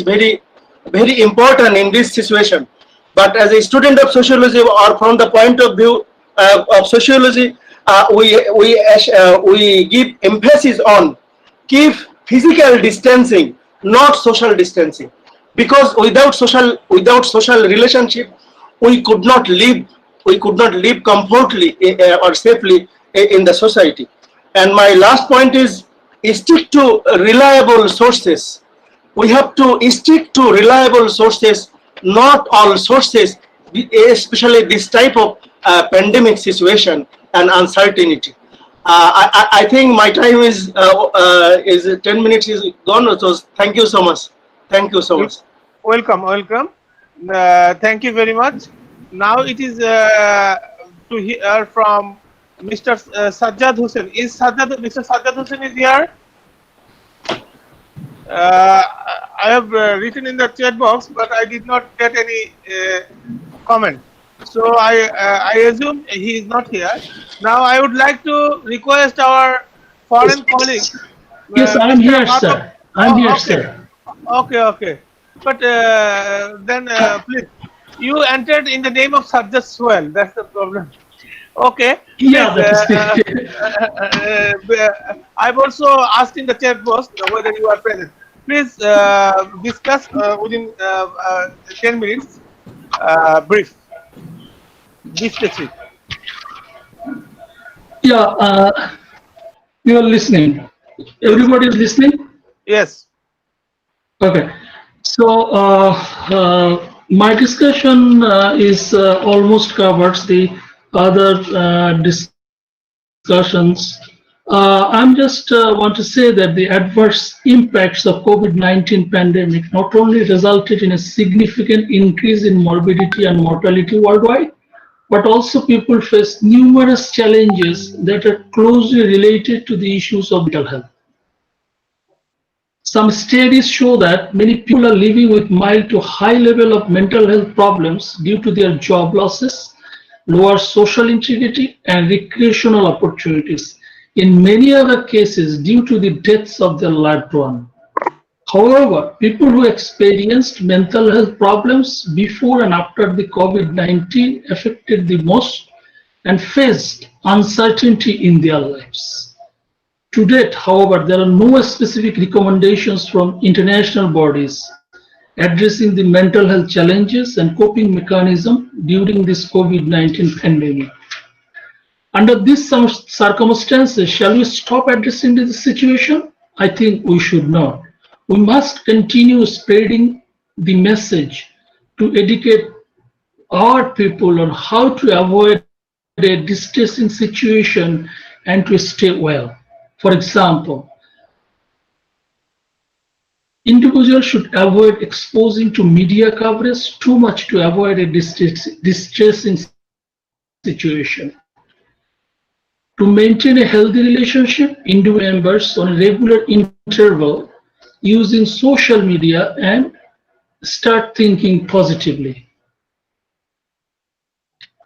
very, very important in this situation. But as a student of sociology, or from the point of view of sociology, we give emphasis on keep physical distancing, not social distancing, because without social relationship, we could not live comfortably or safely in the society. And my last point is stick to reliable sources. We have to stick to reliable sources, not all sources, especially this type of pandemic situation and uncertainty. I think my time is 10 minutes is gone. So thank you so much. Thank you so much. Welcome, welcome. Thank you very much. Now it is to hear from Mr. Sajjad Hussain. Mr. Sajjad Hussain is here? I have written in the chat box, but I did not get any comment. So I assume he is not here. Now I would like to request our foreign colleague. Yes, I am here, sir. I am here, sir. Okay. But then please, you entered in the name of Sajjad Swell. That's the problem. Okay. Yeah, I've also asked in the chat box whether you are present. Please discuss within 10 minutes. Brief. Be specific. Yeah, you are listening. Everybody is listening? Yes. Okay. So my discussion is almost covers the other discussions. I'm just want to say that the adverse impacts of COVID-19 pandemic not only resulted in a significant increase in morbidity and mortality worldwide, but also people face numerous challenges that are closely related to the issues of mental health. Some studies show that many people are living with mild to high level of mental health problems due to their job losses, lower social integrity, and recreational opportunities. In many other cases, due to the deaths of their loved one. However, people who experienced mental health problems before and after the COVID-19 affected the most and faced uncertainty in their lives. To date, however, there are no specific recommendations from international bodies addressing the mental health challenges and coping mechanism during this COVID-19 pandemic. Under these circumstances, shall we stop addressing this situation? I think we should not. We must continue spreading the message to educate our people on how to avoid a distressing situation and to stay well. For example, individuals should avoid exposing to media coverage too much to avoid a distressing situation. To maintain a healthy relationship, individual members on a regular interval using social media and start thinking positively.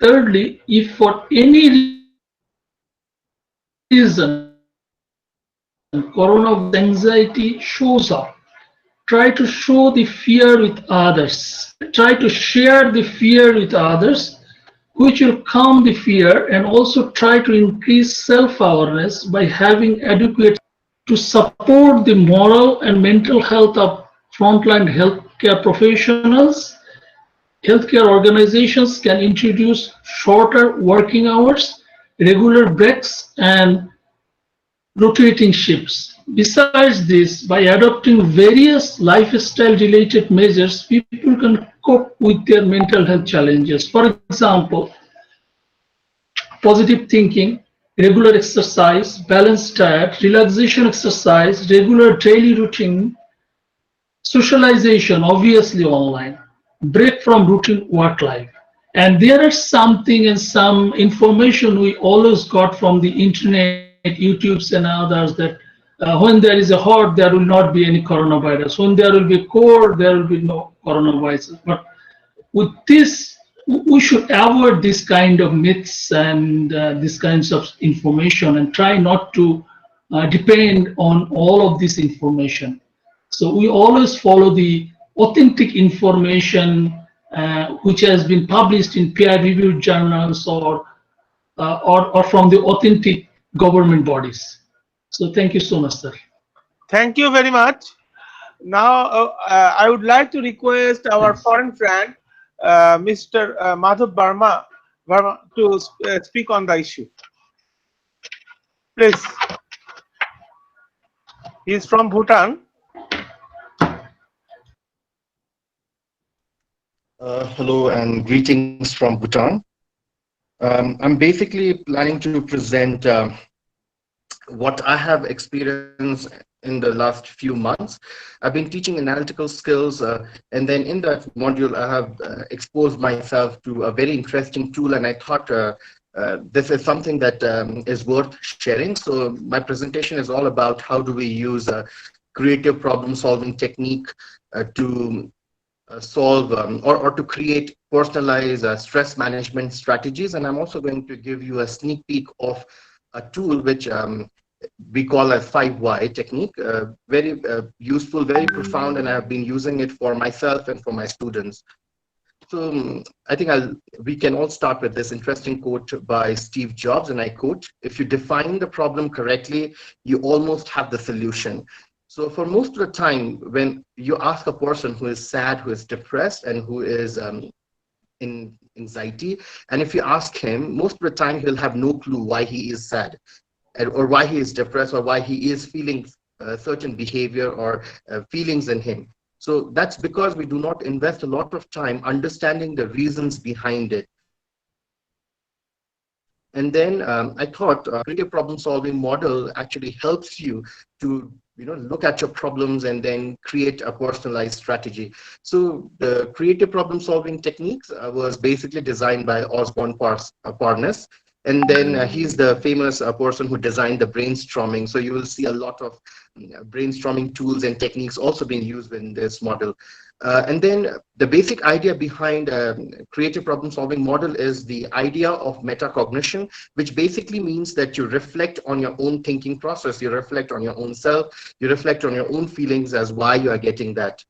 Thirdly, if for any reason coronavirus anxiety shows up, try to show the fear with others. Try to share the fear with others, which will calm the fear, and also try to increase self-awareness by having adequate to support the moral and mental health of frontline healthcare professionals. Healthcare organizations can introduce shorter working hours, regular breaks, and rotating shifts. Besides this, by adopting various lifestyle-related measures, people can cope with their mental health challenges. For example, positive thinking, regular exercise, balanced diet, relaxation exercise, regular daily routine, socialization, obviously online, break from routine work life. And there is something and some information we always got from the internet, YouTubes and others, that when there is a horde, there will not be any coronavirus. When there will be a cold, there will be no coronavirus. But with this, we should avoid this kind of myths and these kinds of information and try not to depend on all of this information. So we always follow the authentic information which has been published in peer-reviewed journals or from the authentic government bodies. So thank you so much, sir. Thank you very much. Now, I would like to request our foreign friend, Mr. Madhav Verma, to speak on the issue. Please. He is from Bhutan. Hello and greetings from Bhutan. I'm basically planning to present what I have experienced in the last few months. I've been teaching analytical skills, and then in that module, I have exposed myself to a very interesting tool, and I thought this is something that is worth sharing. So my presentation is all about how do we use creative problem-solving technique to solve or to create personalized stress management strategies. And I'm also going to give you a sneak peek of a tool which we call a 5Y technique. Very useful, very profound, and I've been using it for myself and for my students. So I think we can all start with this interesting quote by Steve Jobs, and I quote, "If you define the problem correctly, you almost have the solution." So for most of the time, when you ask a person who is sad, who is depressed, and who is in anxiety, and if you ask him, most of the time he'll have no clue why he is sad, or why he is depressed, or why he is feeling certain behavior or feelings in him. So that's because we do not invest a lot of time understanding the reasons behind it. And then I thought a creative problem-solving model actually helps you to look at your problems and then create a personalized strategy. So the creative problem-solving techniques was basically designed by Osborne Parnes. And then he's the famous person who designed the brainstorming. So you will see a lot of brainstorming tools and techniques also being used in this model. And then the basic idea behind creative problem solving model is the idea of metacognition, which basically means that you reflect on your own thinking process, you reflect on your own self, you reflect on your own feelings as why you are getting that.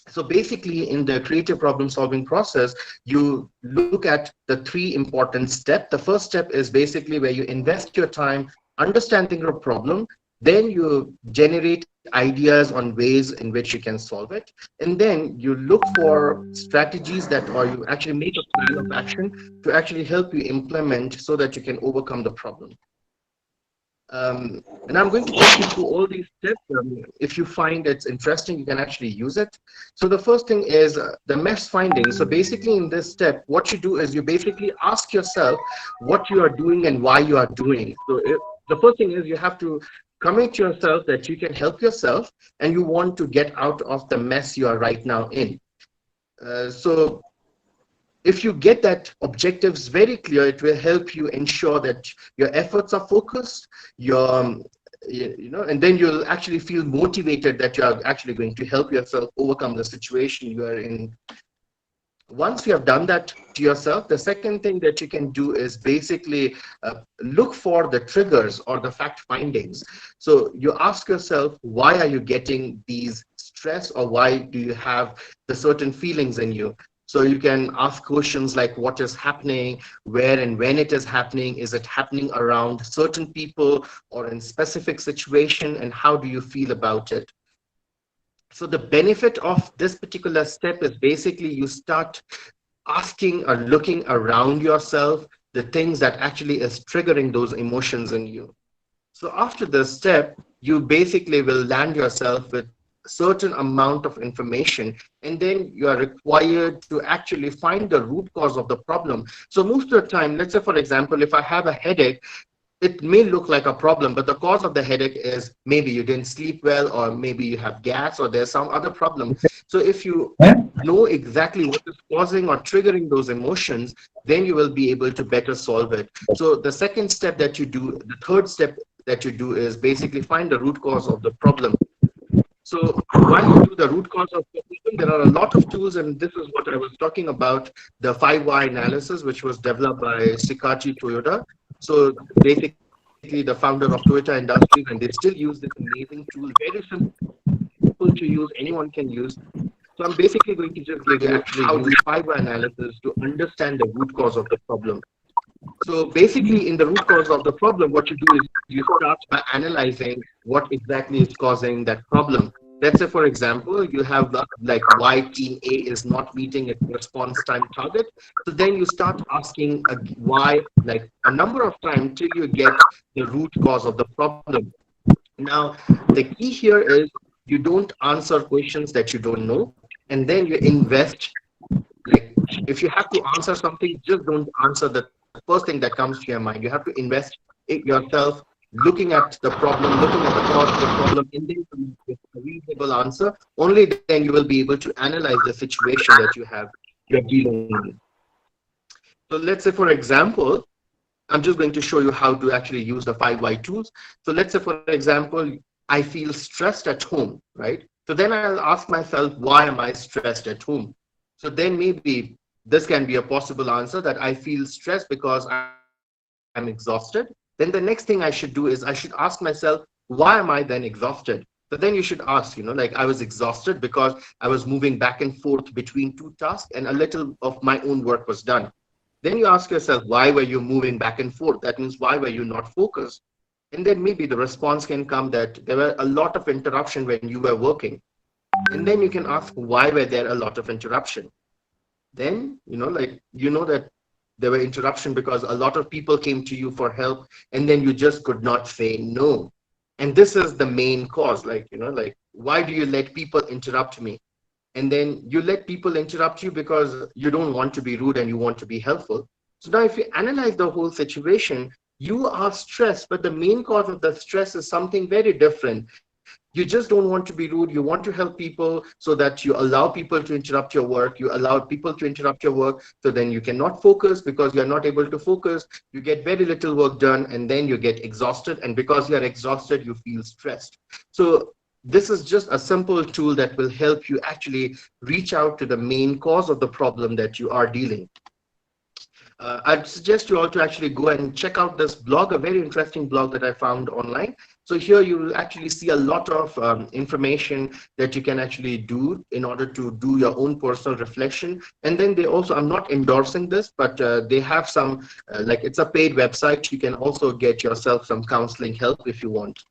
So basically in the creative problem solving process, you look at the three important steps. The first step is basically where you invest your time understanding your problem, then you generate ideas on ways in which you can solve it, and then you look for strategies that, or you actually make a plan of action to actually help you implement so that you can overcome the problem. And I'm going to take you through all these steps. If you find it's interesting, you can actually use it. So the first thing is the mess finding. So basically in this step, what you do is you basically ask yourself what you are doing and why you are doing. So the first thing is you have to commit yourself that you can help yourself and you want to get out of the mess you are right now in. So if you get that objectives very clear, it will help you ensure that your efforts are focused, and then you'll actually feel motivated that you are actually going to help yourself overcome the situation you are in. Once you have done that to yourself, the second thing that you can do is basically look for the triggers or the fact findings. So you ask yourself, why are you getting these stress, or why do you have the certain feelings in you? So you can ask questions like what is happening, where and when it is happening, is it happening around certain people or in specific situation, and how do you feel about it? So the benefit of this particular step is basically you start asking or looking around yourself, the things that actually is triggering those emotions in you. So after this step, you basically will land yourself with certain amount of information, and then you are required to actually find the root cause of the problem. So most of the time, let's say for example, if I have a headache, it may look like a problem, but the cause of the headache is maybe you didn't sleep well, or maybe you have gas, or there's some other problem. So if you know exactly what is causing or triggering those emotions, then you will be able to better solve it. So the second step that you do, the third step that you do is basically find the root cause of the problem. So while you do the root cause of the problem, there are a lot of tools, and this is what I was talking about, the 5Y analysis, which was developed by Sikachi Toyoda. So basically the founder of Toyota Industries, and they still use this amazing tool, very simple. simple to use, anyone can use. So I'm basically going to just give you how to use 5-why analysis to understand the root cause of the problem. So basically, in the root cause of the problem, what you do is you start by analyzing what exactly is causing that problem. Let's say, for example, you have like why team A is not meeting its response time target. So then you start asking why, like a number of times till you get the root cause of the problem. Now, the key here is you don't answer questions that you don't know, and then you invest. Like, if you have to answer something, just don't answer the first thing that comes to your mind. You have to invest it yourself, looking at the problem, looking at the cause of the problem, and then come up with a reasonable answer. Only then you will be able to analyze the situation that you're dealing with. So let's say, for example, I'm just going to show you how to actually use the 5-why tools. So let's say, for example, I feel stressed at home, right? So then I'll ask myself, why am I stressed at home? So then maybe this can be a possible answer, that I feel stressed because I'm exhausted. Then the next thing I should do is I should ask myself, why am I then exhausted? So then you should ask, like I was exhausted because I was moving back and forth between 2 tasks and a little of my own work was done. Then you ask yourself, why were you moving back and forth? That means, why were you not focused? And then maybe the response can come that there were a lot of interruption when you were working. And then you can ask, why were there a lot of interruption? Then, that there were interruption because a lot of people came to you for help, and then you just could not say no. And this is the main cause, why do you let people interrupt me? And then you let people interrupt you because you don't want to be rude and you want to be helpful. So now if you analyze the whole situation, you are stressed, but the main cause of the stress is something very different. You just don't want to be rude. You want to help people, so that you allow people to interrupt your work. You allow people to interrupt your work, so then you cannot focus. Because you're not able to focus, you get very little work done, and then you get exhausted. And because you're exhausted, you feel stressed. So this is just a simple tool that will help you actually reach out to the main cause of the problem that you are dealing. I'd suggest you all to actually go and check out this blog, a very interesting blog that I found online. So here you will actually see a lot of information that you can actually do in order to do your own personal reflection. And then they also, I'm not endorsing this, but they have some, it's a paid website. You can also get yourself some counseling help if you want.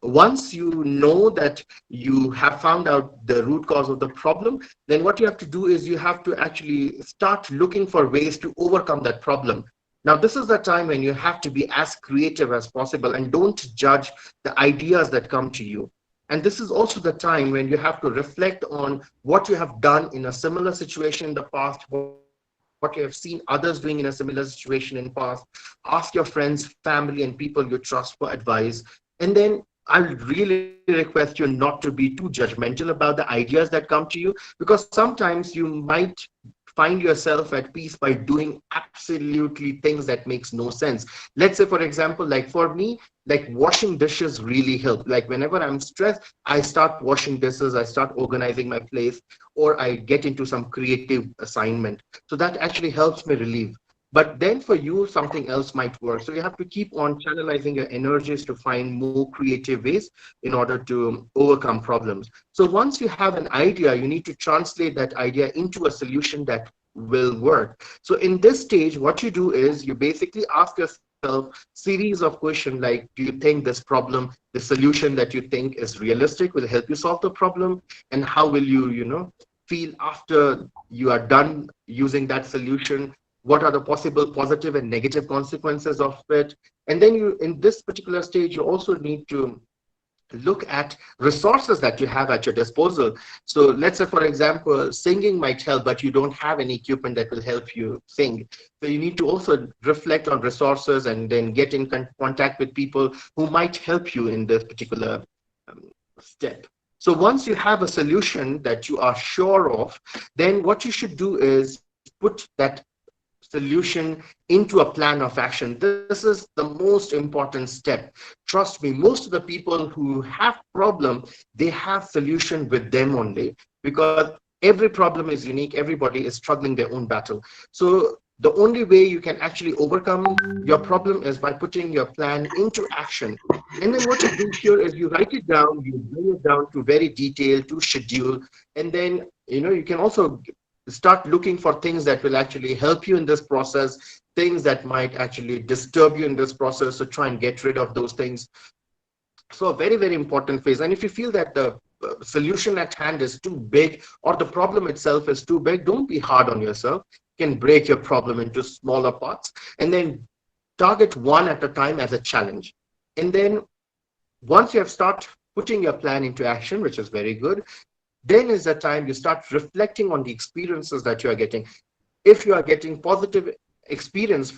Once you know that you have found out the root cause of the problem, then what you have to do is you have to actually start looking for ways to overcome that problem. Now, this is the time when you have to be as creative as possible and don't judge the ideas that come to you. And this is also the time when you have to reflect on what you have done in a similar situation in the past, what you have seen others doing in a similar situation in the past. Ask your friends, family, and people you trust for advice. And then I would really request you not to be too judgmental about the ideas that come to you, because sometimes you might find yourself at peace by doing absolutely things that makes no sense. Let's say, for example, like for me, like washing dishes really help. Like whenever I'm stressed, I start washing dishes, I start organizing my place, or I get into some creative assignment. So that actually helps me relieve. But then for you, something else might work. So you have to keep on channelizing your energies to find more creative ways in order to overcome problems. So once you have an idea, you need to translate that idea into a solution that will work. So in this stage, what you do is you basically ask yourself series of questions like, do you think this problem, the solution that you think is realistic, will help you solve the problem? And how will you, feel after you are done using that solution? What are the possible positive and negative consequences of it? And then you, in this particular stage, you also need to look at resources that you have at your disposal. So let's say, for example, singing might help, but you don't have any equipment that will help you sing. So you need to also reflect on resources and then get in contact with people who might help you in this particular step. So once you have a solution that you are sure of, then what you should do is put that solution into a plan of action. This is the most important step. Trust me, most of the people who have problem, they have solution with them only, because every problem is unique. Everybody is struggling their own battle. So the only way you can actually overcome your problem is by putting your plan into action. And then what you do here is you write it down, you bring it down to very detailed, to schedule, and then you can also start looking for things that will actually help you in this process, things that might actually disturb you in this process, so try and get rid of those things. So a very, very important phase. And if you feel that the solution at hand is too big or the problem itself is too big, don't be hard on yourself. You can break your problem into smaller parts and then target one at a time as a challenge. And then once you have started putting your plan into action, which is very good, then is the time you start reflecting on the experiences that you are getting. If you are getting positive experience,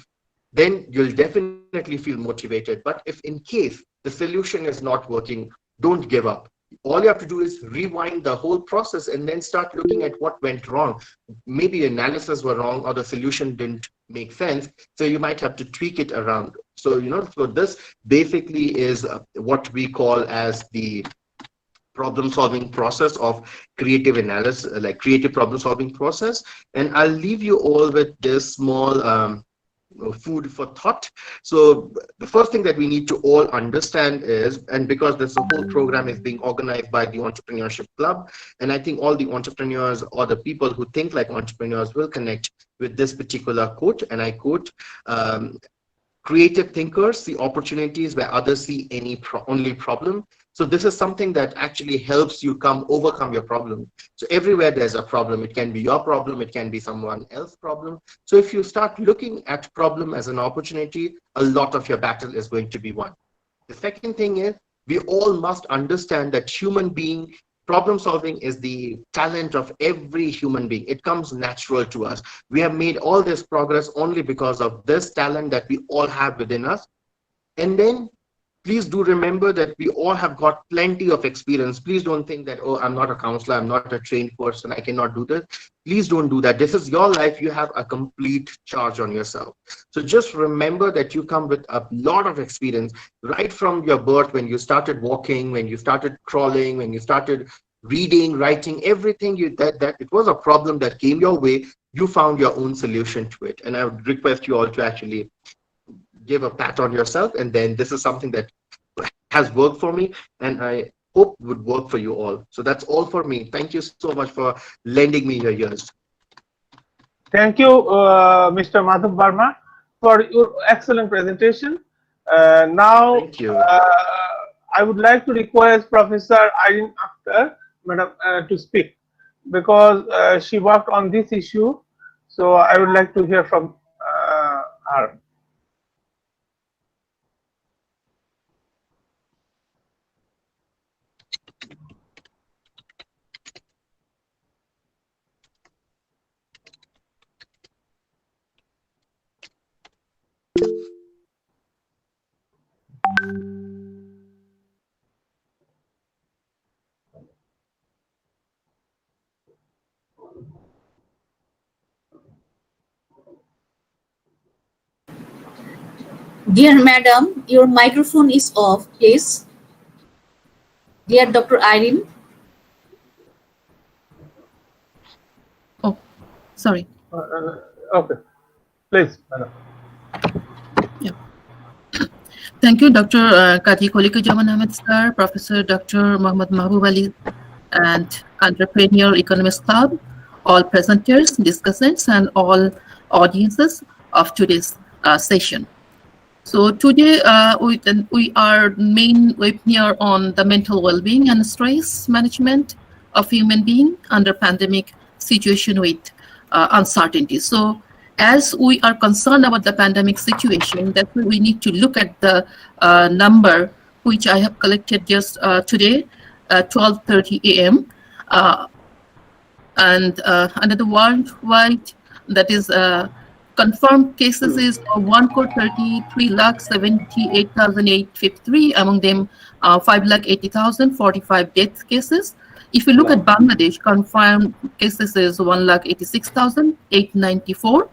then you'll definitely feel motivated. But if in case the solution is not working, don't give up. All you have to do is rewind the whole process and then start looking at what went wrong. Maybe analysis were wrong or the solution didn't make sense. So you might have to tweak it around. So, so this basically is what we call as the problem-solving process of creative analysis, like creative problem-solving process. And I'll leave you all with this small food for thought. So the first thing that we need to all understand is, and because this whole program is being organized by the Entrepreneurship Club, and I think all the entrepreneurs or the people who think like entrepreneurs will connect with this particular quote, and I quote, creative thinkers see opportunities where others see only problem. So this is something that actually helps you overcome your problem. So everywhere there's a problem, it can be your problem, it can be someone else's problem. So if you start looking at problem as an opportunity, a lot of your battle is going to be won. The second thing is, we all must understand that problem solving is the talent of every human being. It comes natural to us. We have made all this progress only because of this talent that we all have within us. And then please do remember that we all have got plenty of experience. Please don't think that, oh, I'm not a counselor, I'm not a trained person, I cannot do this. Please don't do that. This is your life. You have a complete charge on yourself. So just remember that you come with a lot of experience right from your birth, when you started walking, when you started crawling, when you started reading, writing, everything that it was a problem that came your way, you found your own solution to it. And I would request you all to actually give a pat on yourself, and then this is something that has worked for me and I hope would work for you all. So that's all for me. Thank you so much for lending me your ears. Thank you, Mr. Madhav Verma, for your excellent presentation. Now, thank you. I would like to request Professor Irene Akhtar, Madam, to speak, because she worked on this issue. So I would like to hear from her. Dear Madam, your microphone is off, please. Dear Dr. Irene. Oh, sorry. Okay, please, Madam. Yeah. Thank you, Dr. Kati Kolikujaman Ahmed sir, Professor Dr. Muhammad Mahbub Ali, and Entrepreneur Economist Club, all presenters, discussants, and all audiences of today's session. So today we are main webinar on the mental well-being and stress management of human being under pandemic situation with uncertainty. So as we are concerned about the pandemic situation, that we need to look at the number which I have collected just today, 12:30 a.m. And under the worldwide, that is confirmed cases is 1,33,78,853. Among them, 5,80,045 death cases. If you look at Bangladesh, confirmed cases is 1,86,894,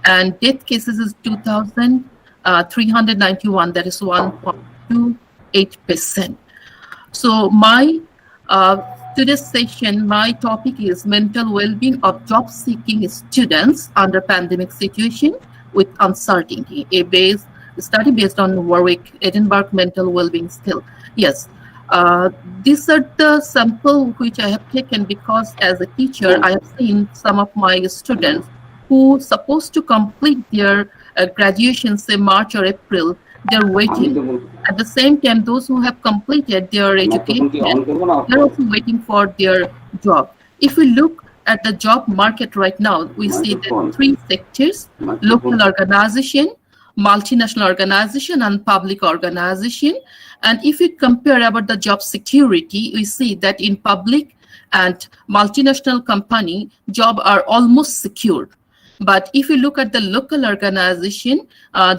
and death cases is 2,391. That is 1.28%. So my Today's session, my topic is mental well-being of job-seeking students under pandemic situation with uncertainty, a study based on Warwick Edinburgh mental well-being skill. Yes, these are the sample which I have taken because as a teacher, I have seen some of my students who supposed to complete their graduation, say March or April, they're waiting. At the same time, those who have completed their education, they're also waiting for their job. If we look at the job market right now, we see the three sectors: local organization, multinational organization, and public organization. And if we compare about the job security, we see that in public and multinational company, jobs are almost secure. But if you look at the local organization,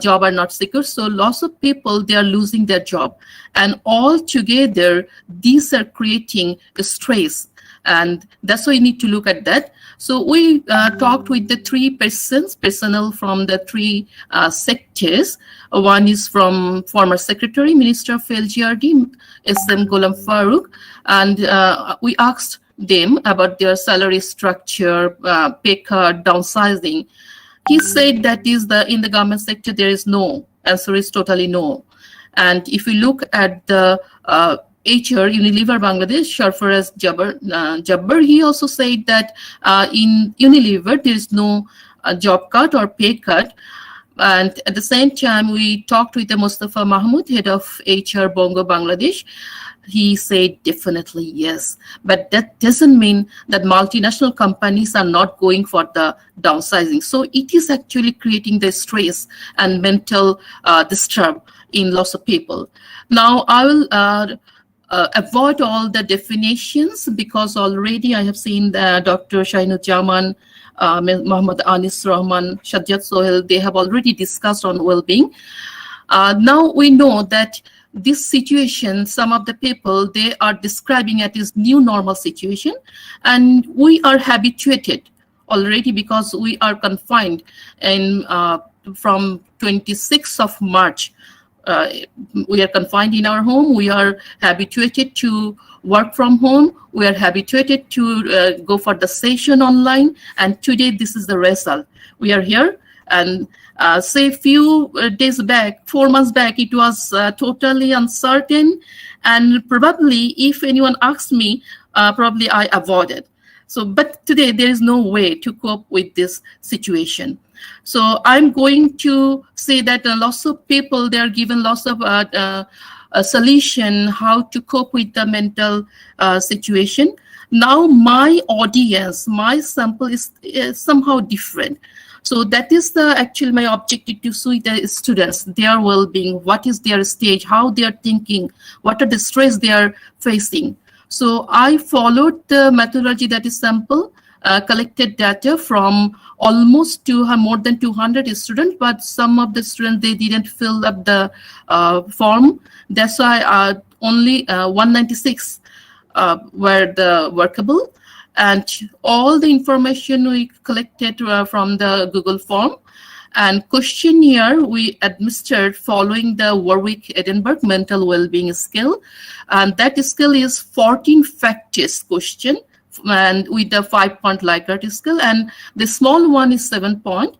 job are not secure. So lots of people, they are losing their job. And all together, these are creating stress. And that's why you need to look at that. So we talked with the three personnel from the three sectors. One is from former Secretary, Minister of LGRD, SM Ghulam Farooq. And we asked them about their salary structure, pay cut, downsizing. He said that is in the government sector, there is no. Answer is totally no. And if you look at the HR, Unilever Bangladesh, Sarfaraz Jabbar, he also said that in Unilever, there is no job cut or pay cut. And at the same time, we talked with the Mustafa Mahmood, head of HR Bongo Bangladesh. He said definitely yes, but that doesn't mean that multinational companies are not going for the downsizing. So it is actually creating the stress and mental disturb in lots of people. Now I will avoid all the definitions because already I have seen Dr. Shainujaman, Muhammad Anis Rahman, Shajjat Sohel, they have already discussed on well-being. Now we know that this situation, some of the people, they are describing it as new normal situation, and we are habituated already because we are confined in from 26th of March. We are confined in our home. We are habituated to work from home. We are habituated to go for the session online, and today this is the result. We are here. And say few days back, 4 months back, it was totally uncertain. And probably if anyone asked me, probably I avoided. So, but today there is no way to cope with this situation. So I'm going to say that lots of people, they are given lots of a solution how to cope with the mental situation. Now my audience, my sample is somehow different. So that is actually my objective, to see the students, their well-being, what is their stage, how they are thinking, what are the stress they are facing. So I followed the methodology that is sample, collected data from almost more than 200 students, but some of the students, they didn't fill up the form. That's why only 196 were the workable. And all the information we collected from the Google form, and questionnaire we administered following the Warwick Edinburgh mental well-being skill. And that skill is 14 factors question, and with the 5-point Likert skill, and the small one is 7-point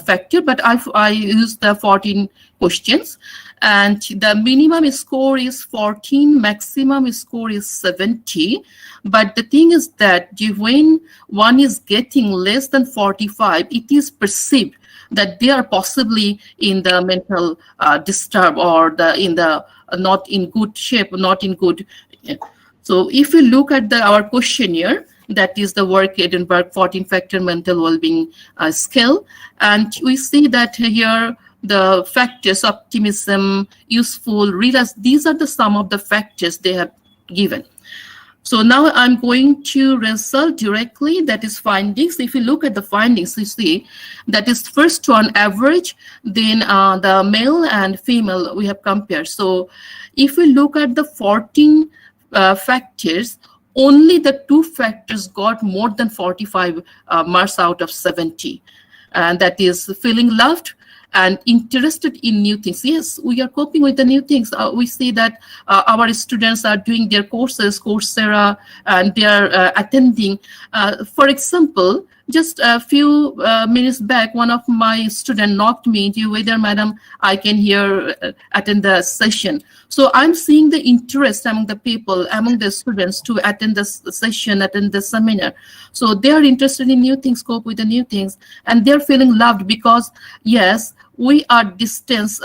factor, but I used the 14 questions. And the minimum score is 14, maximum score is 70. But the thing is that when one is getting less than 45, it is perceived that they are possibly in the mental disturb, or in the not in good shape, not in good. So if you look at our questionnaire, that is the Warwick Edinburgh 14-factor mental well-being scale, and we see that here the factors: optimism, useful, realize, these are the sum of the factors they have given. So now I'm going to result directly, that is findings. If you look at the findings, you see that is first on average, then the male and female we have compared. So if we look at the 14 factors, only the 2 factors got more than 45 marks out of 70. And that is feeling loved and interested in new things. Yes, we are coping with the new things. We see that our students are doing their courses, Coursera, and they are attending. For example, just a few minutes back, one of my students knocked me into whether, madam, I can here attend the session. So I'm seeing the interest among the people, among the students to attend the session, attend the seminar. So they are interested in new things, cope with the new things, and they're feeling loved because, yes, we are distanced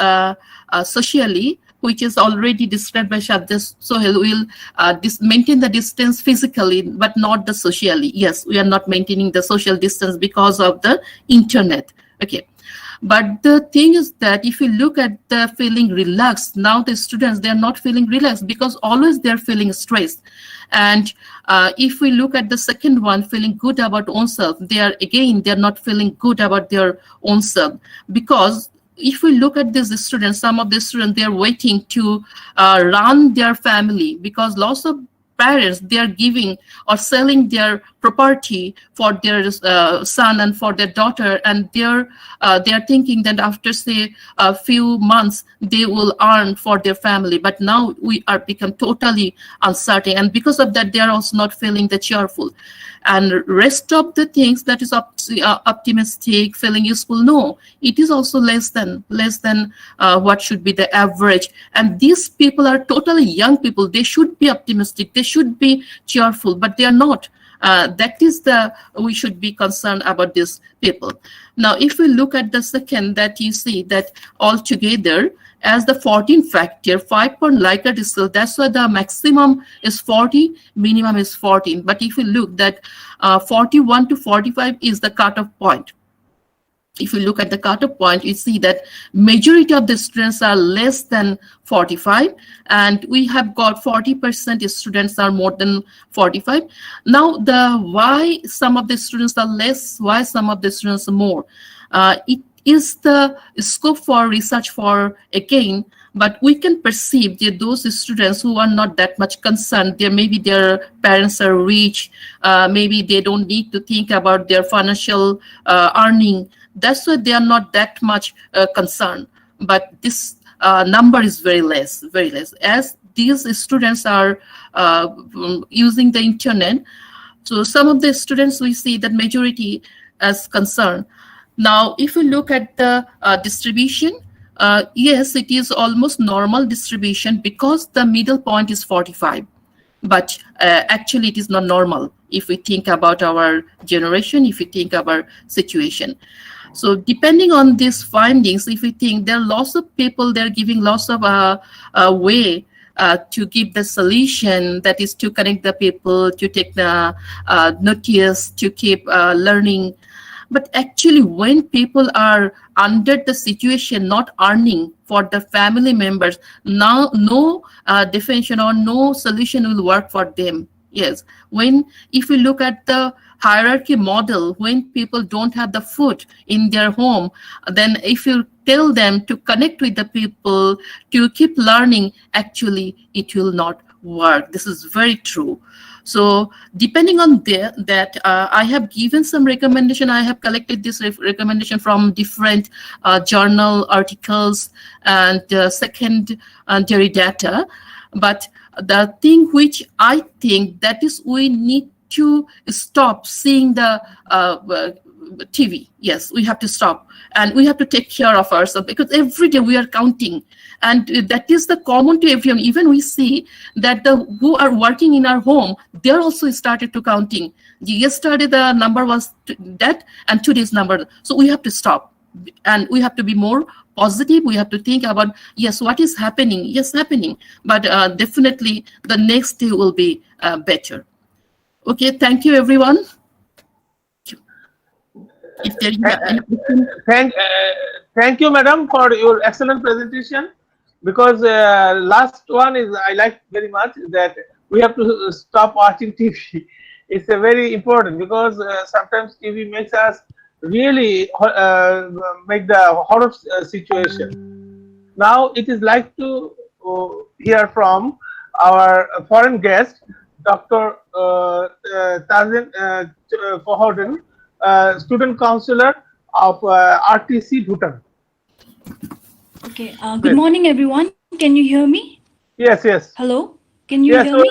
socially, which is already described by Shabdas Sohel. We'll maintain the distance physically, but not the socially. Yes, we are not maintaining the social distance because of the internet. Okay. But the thing is that if you look at the feeling relaxed, now the students, they're not feeling relaxed because always they're feeling stressed. And if we look at the second one, feeling good about oneself, they're not feeling good about their own self. Because if we look at these students, some of the students, they're waiting to run their family because lots of parents, they are giving or selling their property for their son and for their daughter, and they are thinking that after say a few months they will earn for their family. But now we are become totally uncertain, and because of that they are also not feeling the cheerful. And rest of the things that is optimistic, feeling useful, no, it is also less than what should be the average. And these people are totally young people. They should be optimistic, they should be cheerful, but they are not. That is we should be concerned about these people. Now, if we look at the second, that you see that altogether as the 14 factor, 5-point Likert scale, that's why the maximum is 40, minimum is 14. But if you look that 41 to 45 is the cutoff point. If you look at the cutoff point, you see that majority of the students are less than 45, and we have got 40% students are more than 45. Now, why some of the students are less, why some of the students are more? It is the scope for research for again, but we can perceive that those students who are not that much concerned, maybe their parents are rich, maybe they don't need to think about their financial earning. That's why they are not that much concerned. But this number is very less, very less. As these students are using the internet, so some of the students we see that majority as concerned. Now, if you look at the distribution, yes, it is almost normal distribution because the middle point is 45. But actually, it is not normal if we think about our generation, if we think about our situation. So depending on these findings, if we think there are lots of people, they're giving lots of way to give the solution, that is to connect the people, to take the notice, to keep learning. But actually, when people are under the situation, not earning for the family members, now no definition or no solution will work for them. Yes, if we look at the hierarchy model, when people don't have the food in their home, then if you tell them to connect with the people, to keep learning, actually it will not work. This is very true. So depending on that, I have given some recommendation. I have collected this recommendation from different journal articles and secondary data. But the thing which I think that is we need to stop seeing the TV. Yes, we have to stop, and we have to take care of ourselves, because every day we are counting, and that is the common to everyone. Even we see that who are working in our home, they are also started to counting. Yesterday the number was that, and today's number. So we have to stop, and we have to be more positive. We have to think about, yes, what is happening? Yes, happening, but definitely the next day will be better. Okay, thank you, everyone. If there is any question. Thank you, madam, for your excellent presentation. Because last one is I like very much, that we have to stop watching TV. It's a very important, because sometimes TV makes us really make the horror situation. Now it is like to hear from our foreign guest, Dr. Tazin Fohorden, student counselor of RTC Bhutan. Okay. Good Please. morning, everyone. Can you hear me? Yes, yes. Hello. Can you Yes, hear so, me?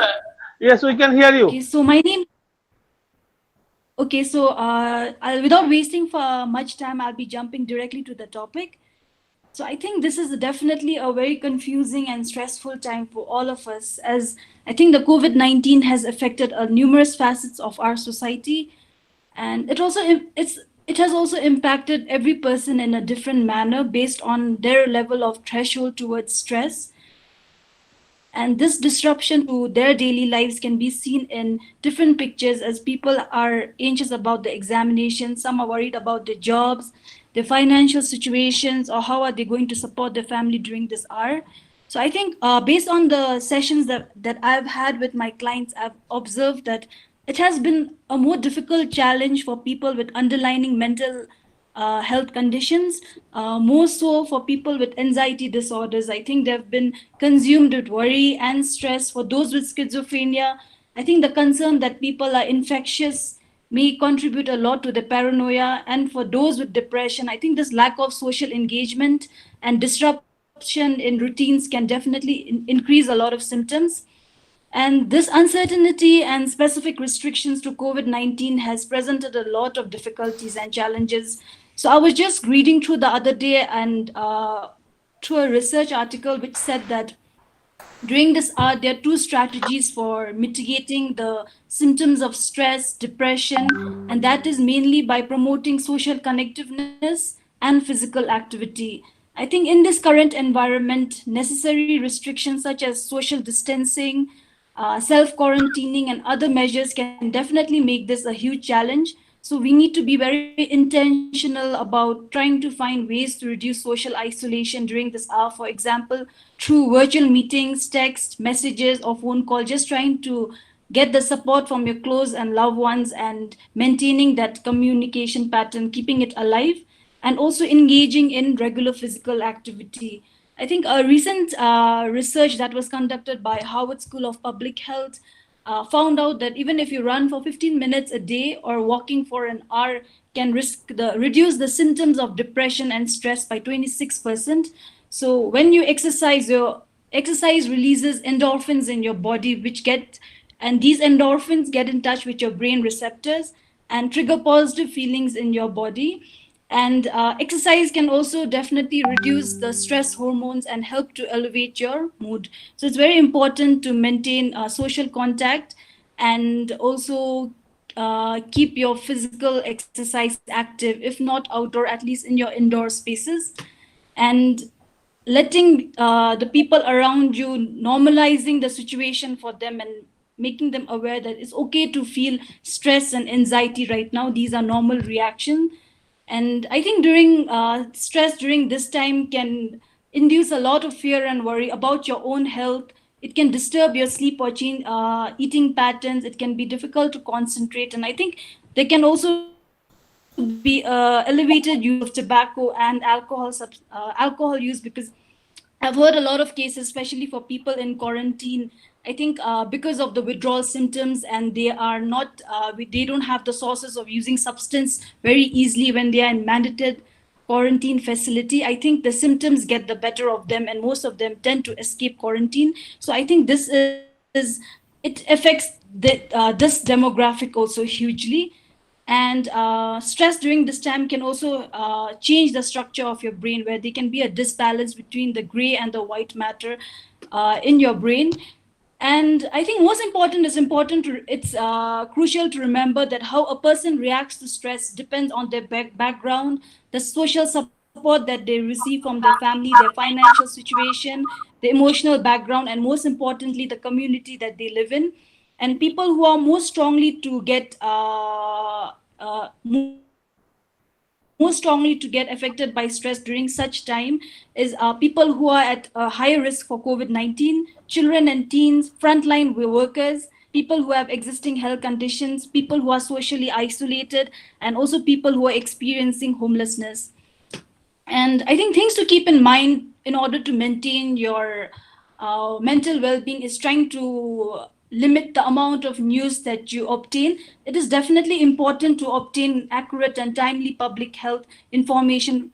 yes, we can hear you. Okay. So my name. Okay. So without wasting for much time, I'll be jumping directly to the topic. So I think this is definitely a very confusing and stressful time for all of us, as I think the COVID-19 has affected numerous facets of our society, and it has also impacted every person in a different manner based on their level of threshold towards stress. And this disruption to their daily lives can be seen in different pictures, as people are anxious about the examination, some are worried about their jobs, their financial situations, or how are they going to support their family during this hour. So I think based on the sessions that I've had with my clients, I've observed that it has been a more difficult challenge for people with underlying mental health conditions, more so for people with anxiety disorders. I think they've been consumed with worry and stress. For those with schizophrenia, I think the concern that people are infectious may contribute a lot to the paranoia. And for those with depression, I think this lack of social engagement and disruption in routines can definitely increase a lot of symptoms. And this uncertainty and specific restrictions to COVID-19 has presented a lot of difficulties and challenges. So I was just reading through the other day and through a research article which said that during this hour, there are two strategies for mitigating the symptoms of stress, depression, and that is mainly by promoting social connectiveness and physical activity. I think in this current environment, necessary restrictions such as social distancing, self-quarantining, and other measures can definitely make this a huge challenge. So we need to be very intentional about trying to find ways to reduce social isolation during this hour. For example, through virtual meetings, text, messages, or phone call, just trying to get the support from your close and loved ones and maintaining that communication pattern, keeping it alive, and also engaging in regular physical activity. I think a recent research that was conducted by Harvard School of Public Health found out that even if you run for 15 minutes a day or walking for an hour can reduce the symptoms of depression and stress by 26%. So when you exercise, your exercise releases endorphins in your body, and these endorphins get in touch with your brain receptors and trigger positive feelings in your body. And exercise can also definitely reduce the stress hormones and help to elevate your mood. So it's very important to maintain social contact and also keep your physical exercise active, if not outdoor, at least in your indoor spaces. And letting the people around you, normalizing the situation for them and making them aware that it's okay to feel stress and anxiety right now. These are normal reactions. And I think stress during this time can induce a lot of fear and worry about your own health. It can disturb your sleep or change eating patterns. It can be difficult to concentrate. And I think there can also be elevated use of tobacco and alcohol use, because I've heard a lot of cases, especially for people in quarantine. I think because of the withdrawal symptoms, and they don't have the sources of using substance very easily when they are in mandated quarantine facility. I think the symptoms get the better of them, and most of them tend to escape quarantine. So I think it affects this demographic also hugely. And stress during this time can also change the structure of your brain, where there can be a disbalance between the gray and the white matter in your brain. And I think it's crucial to remember that how a person reacts to stress depends on their background, the social support that they receive from their family, their financial situation, the emotional background, and most importantly, the community that they live in. And people who are more strongly to get affected by stress during such time is people who are at a higher risk for COVID-19, children and teens, frontline workers, people who have existing health conditions, people who are socially isolated, and also people who are experiencing homelessness. And I think things to keep in mind in order to maintain your mental well-being is trying to limit the amount of news that you obtain. It is definitely important to obtain accurate and timely public health information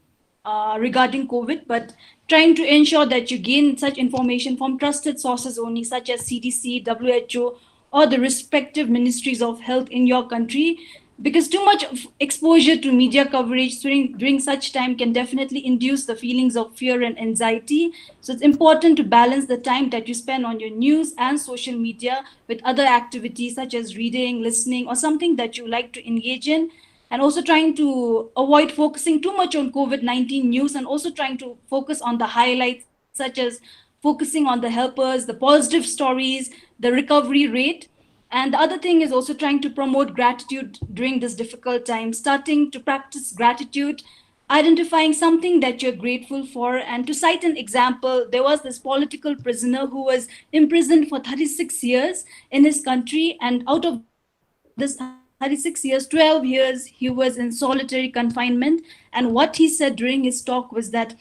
regarding COVID, but trying to ensure that you gain such information from trusted sources only, such as CDC, WHO, or the respective ministries of health in your country, because too much of exposure to media coverage during such time can definitely induce the feelings of fear and anxiety. So it's important to balance the time that you spend on your news and social media with other activities such as reading, listening, or something that you like to engage in, and also trying to avoid focusing too much on COVID-19 news, and also trying to focus on the highlights, such as focusing on the helpers, the positive stories, the recovery rate. And the other thing is also trying to promote gratitude during this difficult time, starting to practice gratitude, identifying something that you're grateful for. And to cite an example, there was this political prisoner who was imprisoned for 36 years in his country, and out of this 36 years, 12 years he was in solitary confinement. And what he said during his talk was that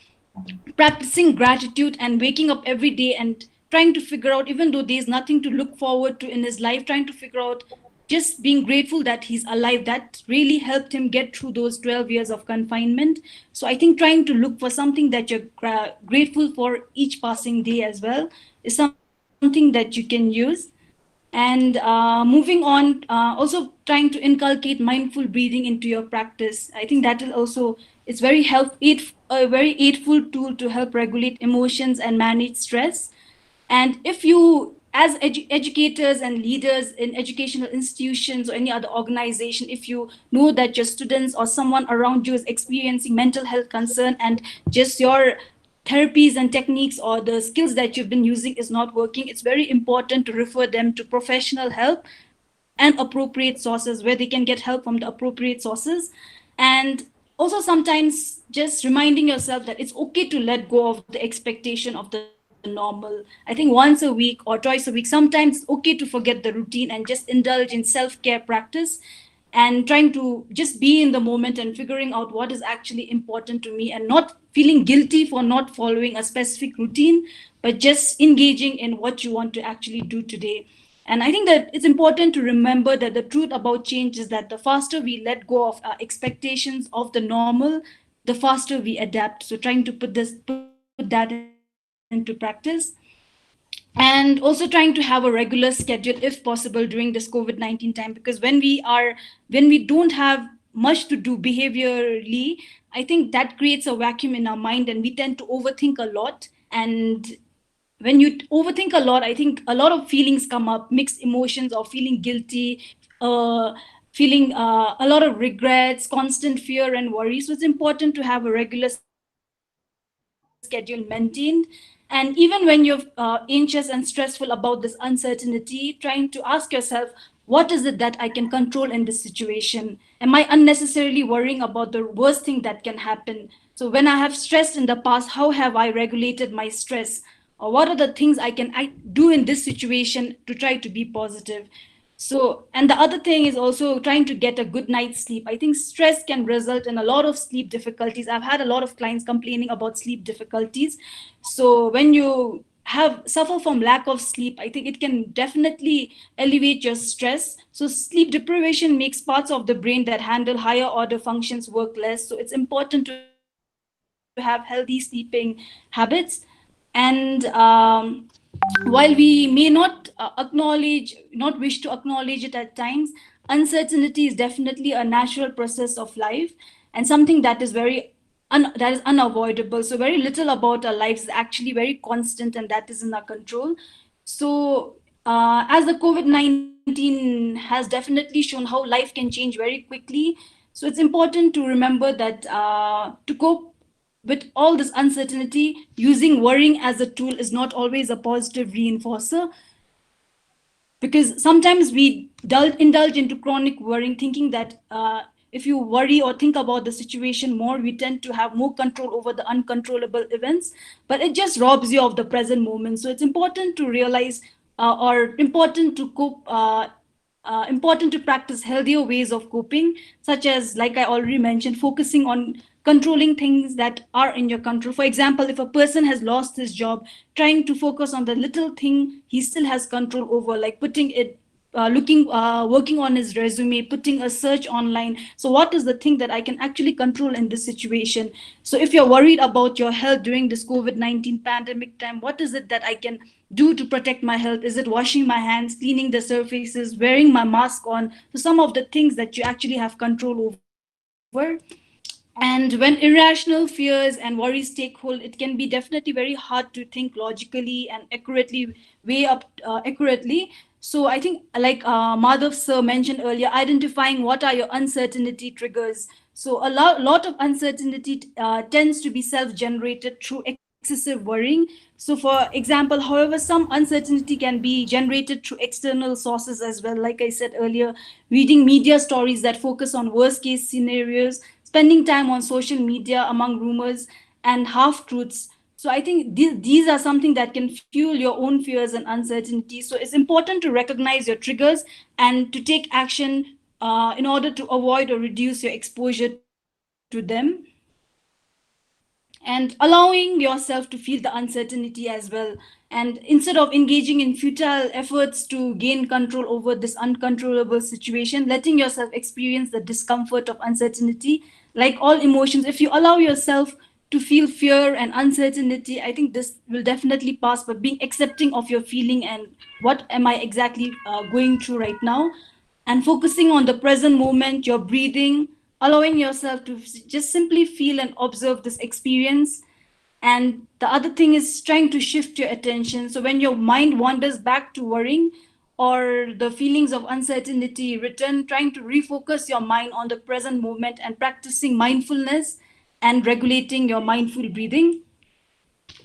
practicing gratitude and waking up every day and trying to figure out, even though there's nothing to look forward to in his life, trying to figure out just being grateful that he's alive, that really helped him get through those 12 years of confinement. So I think trying to look for something that you're grateful for each passing day as well is something that you can use. And moving on, also trying to inculcate mindful breathing into your practice. I think that will also, it's very a very aidful tool to help regulate emotions and manage stress. And if you, as educators and leaders in educational institutions or any other organization, if you know that your students or someone around you is experiencing mental health concern, and just your therapies and techniques or the skills that you've been using is not working, it's very important to refer them to professional help and appropriate sources where they can get help from the appropriate sources. And also sometimes just reminding yourself that it's okay to let go of the expectation of the normal. I think once a week or twice a week, sometimes it's okay to forget the routine and just indulge in self-care practice, and trying to just be in the moment and figuring out what is actually important to me, and not feeling guilty for not following a specific routine, but just engaging in what you want to actually do today. And I think that it's important to remember that the truth about change is that the faster we let go of our expectations of the normal, the faster we adapt. So trying to put that into practice. And also trying to have a regular schedule if possible during this COVID-19 time, because when we don't have much to do behaviorally, I think that creates a vacuum in our mind and we tend to overthink a lot. And when you overthink a lot, I think a lot of feelings come up, mixed emotions or feeling guilty, feeling a lot of regrets, constant fear and worry. So it's important to have a regular schedule maintained. And even when you're anxious and stressful about this uncertainty, trying to ask yourself, what is it that I can control in this situation? Am I unnecessarily worrying about the worst thing that can happen? So when I have stressed in the past, how have I regulated my stress? Or what are the things I can do in this situation to try to be positive? So, and the other thing is also trying to get a good night's sleep. I think stress can result in a lot of sleep difficulties. I've had a lot of clients complaining about sleep difficulties. So when you suffer from lack of sleep, I think it can definitely elevate your stress. So sleep deprivation makes parts of the brain that handle higher order functions work less. So it's important to have healthy sleeping habits. And while we may not wish to acknowledge it at times, uncertainty is definitely a natural process of life and something that is that is unavoidable. So very little about our lives is actually very constant, and that is in our control. So as the COVID-19 has definitely shown how life can change very quickly, so it's important to remember that to cope with all this uncertainty, using worrying as a tool is not always a positive reinforcer, because sometimes we indulge into chronic worrying, thinking that if you worry or think about the situation more, we tend to have more control over the uncontrollable events, but it just robs you of the present moment. So it's important to realize or important to cope, important to practice healthier ways of coping, such as, like I already mentioned, focusing on controlling things that are in your control. For example, if a person has lost his job, trying to focus on the little thing he still has control over, like putting it working on his resume, putting a search online. So what is the thing that I can actually control in this situation? So if you're worried about your health during this COVID-19 pandemic time, what is it that I can do to protect my health? Is it washing my hands, cleaning the surfaces, wearing my mask on? So some of the things that you actually have control over. And when irrational fears and worries take hold, it can be definitely very hard to think logically and accurately, weigh up accurately. So I think, like Madhav sir mentioned earlier, identifying what are your uncertainty triggers. So a lot of uncertainty tends to be self-generated through excessive worrying. So for example, however, some uncertainty can be generated through external sources as well. Like I said earlier, reading media stories that focus on worst case scenarios, spending time on social media among rumors and half-truths. So I think these are something that can fuel your own fears and uncertainty. So it's important to recognize your triggers and to take action in order to avoid or reduce your exposure to them. And allowing yourself to feel the uncertainty as well. And instead of engaging in futile efforts to gain control over this uncontrollable situation, letting yourself experience the discomfort of uncertainty. Like all emotions, if you allow yourself to feel fear and uncertainty, I think this will definitely pass. But being accepting of your feeling and what am I exactly going through right now, and focusing on the present moment, your breathing, allowing yourself to just simply feel and observe this experience. And the other thing is trying to shift your attention. So when your mind wanders back to worrying or the feelings of uncertainty return, trying to refocus your mind on the present moment and practicing mindfulness and regulating your mindful breathing.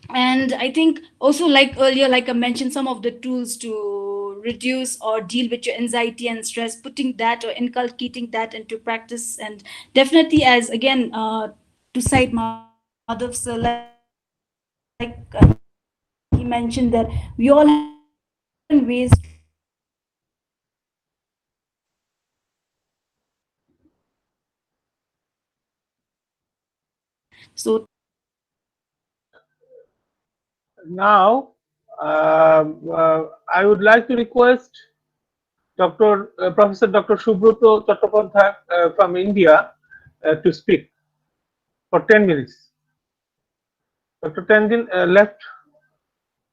And I think also, like earlier, like I mentioned, some of the tools to reduce or deal with your anxiety and stress, putting that or inculcating that into practice. And definitely, as again, to cite Madhav sir, like he mentioned that we all have ways. So Now, I would like to request Professor Dr. Subroto Chattopadhyay from India to speak for 10 minutes. Dr. Tandil left.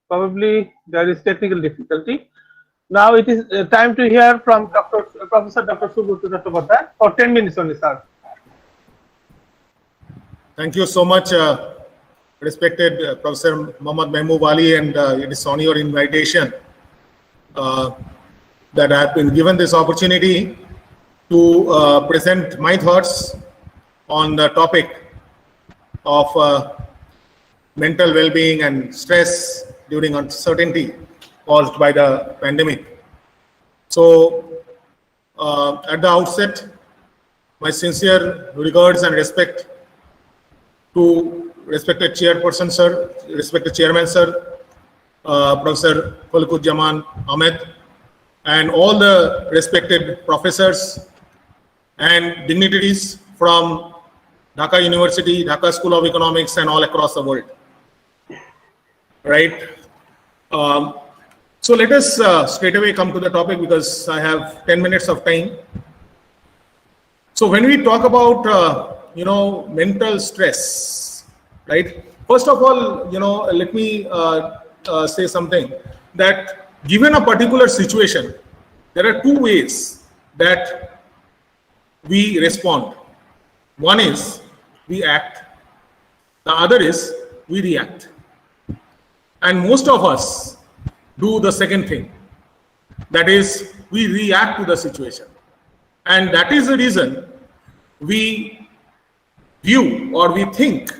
Probably there is technical difficulty. Now it is time to hear from Professor Dr. Subroto Chattopadhyay for 10 minutes only, sir. Thank you so much, respected Professor Mohammad Mehmood Ali, and it is on your invitation that I have been given this opportunity to present my thoughts on the topic of mental well-being and stress during uncertainty caused by the pandemic. So, at the outset, my sincere regards and respect to respected chairperson sir, respected chairman sir, Professor Khalikuজ্জামান Ahmed, and all the respected professors and dignitaries from Dhaka University, Dhaka School of Economics, and all across the world. Right. So let us straight away come to the topic because I have 10 minutes of time. So when we talk about mental stress, right? First of all, let me say something that given a particular situation, there are two ways that we respond. One is we act, the other is we react. And most of us do the second thing, that is we react to the situation. And that is the reason we view or we think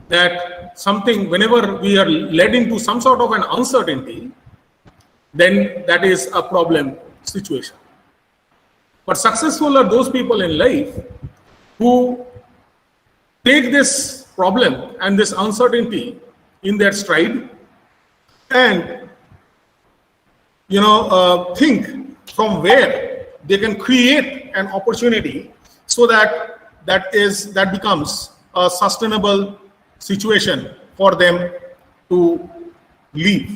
that something, whenever we are led into some sort of an uncertainty, then that is a problem situation. But successful are those people in life who take this problem and this uncertainty in their stride and think from where they can create an opportunity so that becomes a sustainable situation for them to live.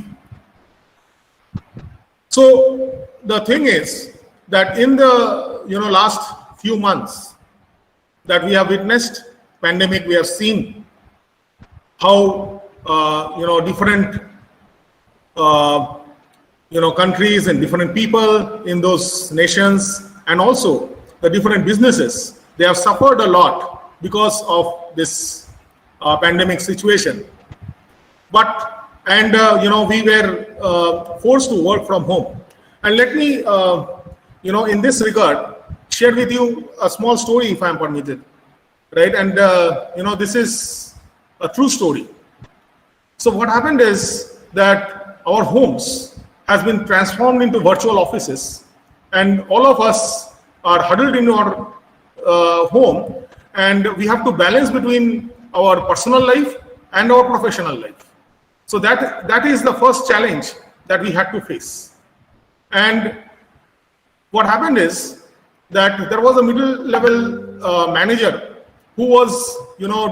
So the thing is that in the last few months that we have witnessed pandemic, we have seen how different countries and different people in those nations, and also the different businesses, they have suffered a lot because of this pandemic situation. We were forced to work from home. And let me, in this regard, share with you a small story, if I am permitted, right? And this is a true story. So what happened is that our homes has been transformed into virtual offices, and all of us are huddled in our home, and we have to balance between our personal life and our professional life. So that is the first challenge that we had to face. And what happened is that there was a middle level manager who was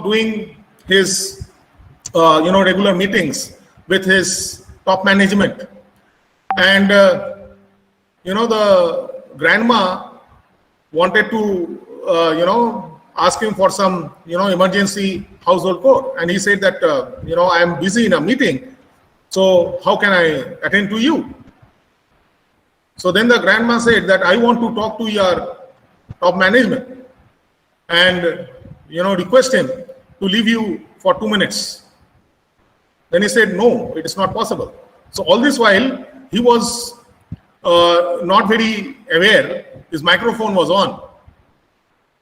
doing his regular meetings with his top management, and the grandma wanted to ask him for some emergency household chore, and he said that I am busy in a meeting, so how can I attend to you? So then the grandma said that I want to talk to your top management and request him to leave you for 2 minutes. Then he said, no, it is not possible. So all this while he was not very aware his microphone was on.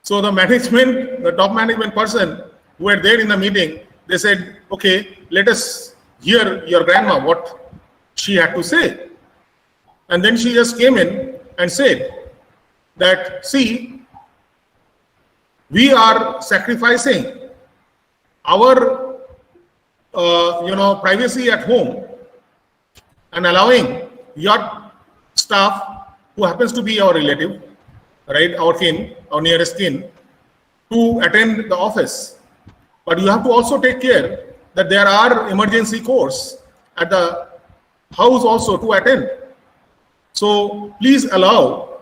So the management, the top management person who were there in the meeting, they said, okay, let us hear your grandma, what she had to say. And then she just came in and said that, see, we are sacrificing our privacy at home and allowing your staff, who happens to be our relative, right, our kin, our nearest kin, to attend the office. But you have to also take care that there are emergency calls at the house also to attend. So please allow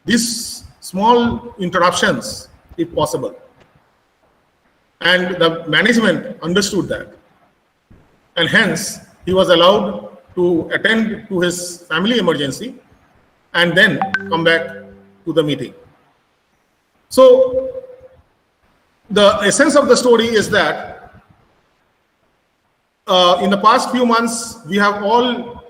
these small interruptions if possible. And the management understood that. And hence, he was allowed to attend to his family emergency and then come back to the meeting. So the essence of the story is that in the past few months, we have all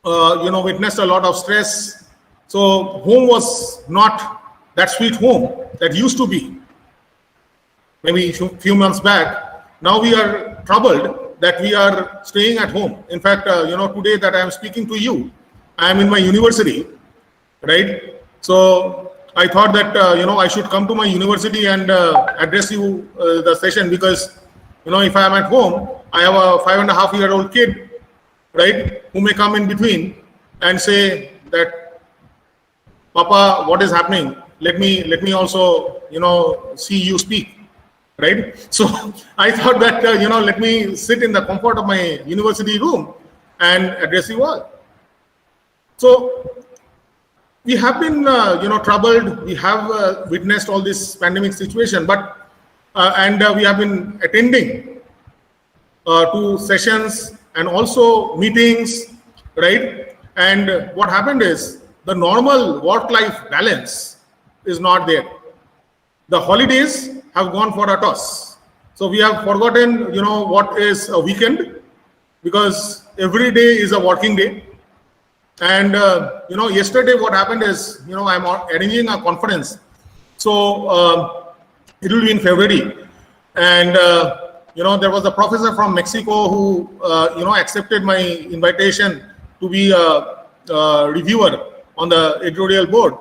witnessed a lot of stress. So home was not that sweet home that used to be maybe a few months back. Now we are troubled that we are staying at home. In fact, today that I am speaking to you, I am in my university, right? So I thought that I should come to my university and address you the session, because if I am at home, I have a 5.5-year-old kid, right, who may come in between and say that, Papa, what is happening? Let me also see you speak, right? So I thought that let me sit in the comfort of my university room and address you all. So we have been troubled. We have witnessed all this pandemic situation, but and we have been attending to sessions and also meetings, right? And what happened is the normal work-life balance is not there. The holidays have gone for a toss. So we have forgotten, what is a weekend, because every day is a working day. And, yesterday what happened is, I'm arranging a conference. So it will be in February. And, there was a professor from Mexico who, accepted my invitation to be a reviewer on the editorial board.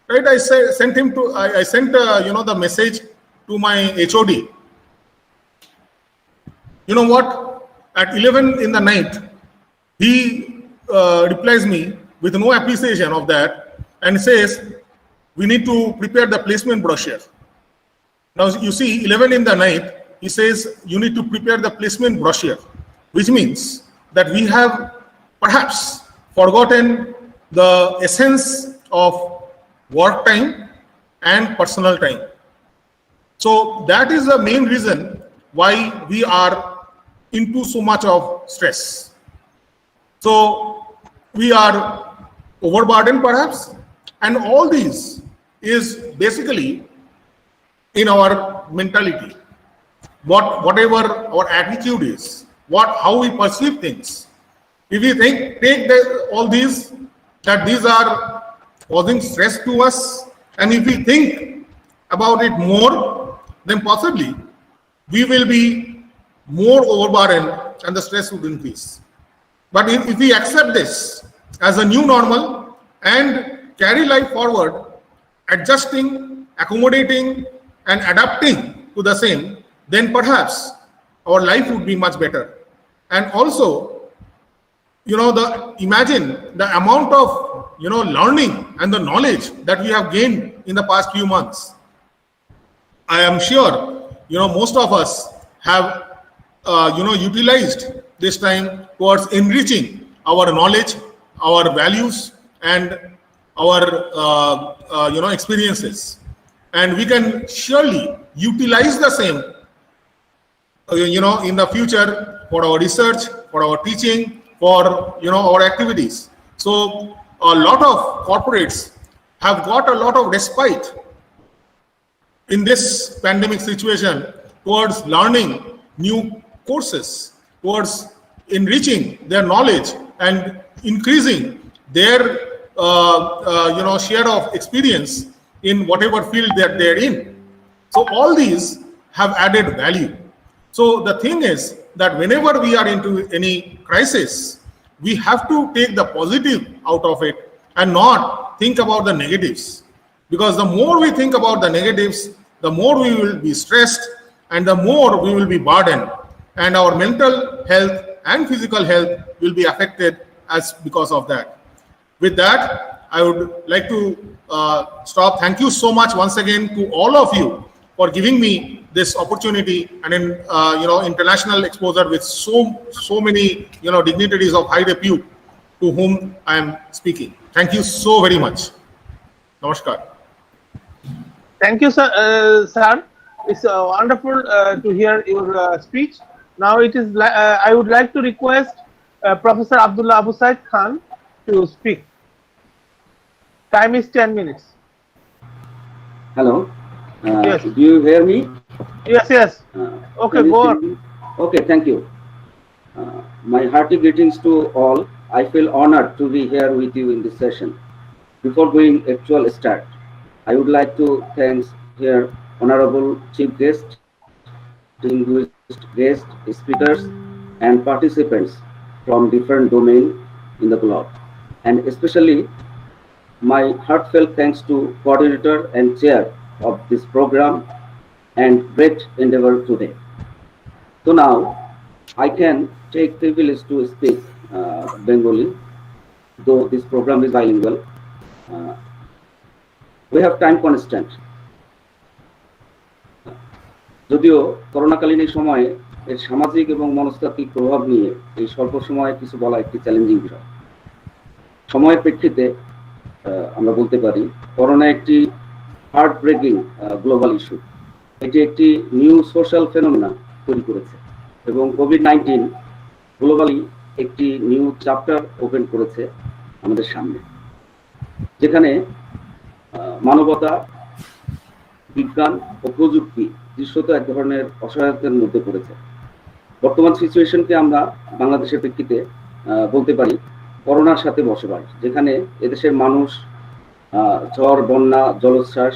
Right? I sent the message to my HOD. You know what? At 11 in the night, he replies me with no appreciation of that and says, we need to prepare the placement brochure. Now, you see, 11 in the night, he says, you need to prepare the placement brochure, which means that we have perhaps forgotten the essence of work time and personal time. So that is the main reason why we are into so much of stress. So we are overburdened perhaps, and all these is basically in our mentality. Whatever our attitude is, how we perceive things. If we take all these, that these are causing stress to us, and if we think about it more, then possibly we will be more overburdened and the stress would increase. But if we accept this as a new normal and carry life forward, adjusting, accommodating, and adapting to the same, then perhaps our life would be much better. And also, imagine the amount of learning and the knowledge that we have gained in the past few months. I am sure most of us have utilized this time towards enriching our knowledge, our values, and our experiences, and we can surely utilize the same in the future for our research, for our teaching, for our activities. So a lot of corporates have got a lot of respite in this pandemic situation towards learning new courses, towards enriching their knowledge and increasing their share of experience in whatever field that they're in. So all these have added value. So the thing is that whenever we are into any crisis, we have to take the positive out of it and not think about the negatives. Because the more we think about the negatives, the more we will be stressed and the more we will be burdened, and our mental health and physical health will be affected because of that. With that, I would like to stop. Thank you so much once again to all of you for giving me this opportunity and international exposure with so many dignitaries of high repute to whom I am speaking. Thank you so very much. Namaskar. Thank you, sir. It's wonderful to hear your speech. Now it is. I would like to request Professor Abdullah Abu Said Khan to speak. Time is 10 minutes. Hello. Yes. Do you hear me? Yes. Okay, go on. Okay, thank you. My hearty greetings to all. I feel honored to be here with you in this session. Before going actual start, I would like to thank here honorable chief guest, distinguished guest speakers, and participants from different domains in the globe, and especially my heartfelt thanks to coordinator and chair of this program and great endeavor today. So now I can take privilege to speak Bengali, though this program is bilingual. We have time constraint. যদিও করোনাকালীন এই সময়ে এর সামাজিক এবং মনস্তাত্ত্বিক প্রভাব নিয়ে এই স্বল্প সময়ে কিছু বলা একটি চ্যালেঞ্জিং বিষয়। সময়ের প্রেক্ষিতে আমরা বলতে পারি করোনা একটি হার্ট ব্রেকিং গ্লোবাল ইস্যু। এটি একটি নিউ সোশ্যাল ফেনোমেনা তৈরি করেছে এবং কোভিড-19 গ্লোবালি একটি নিউ চ্যাপ্টার ওপেন করেছে আমাদের সামনে, যেখানে মানবতা, বিজ্ঞান ও প্রযুক্তি দৃশ্যত এক ধরনের অসহায়তার মধ্যে পড়েছে। বর্তমান সিচুয়েশনকে আমরা বাংলাদেশের প্রেক্ষিতে বলতে পারি করোনার সাথে বসবাস, যেখানে এদেশের মানুষ ঝড়, বন্যা, জলোচ্ছ্বাস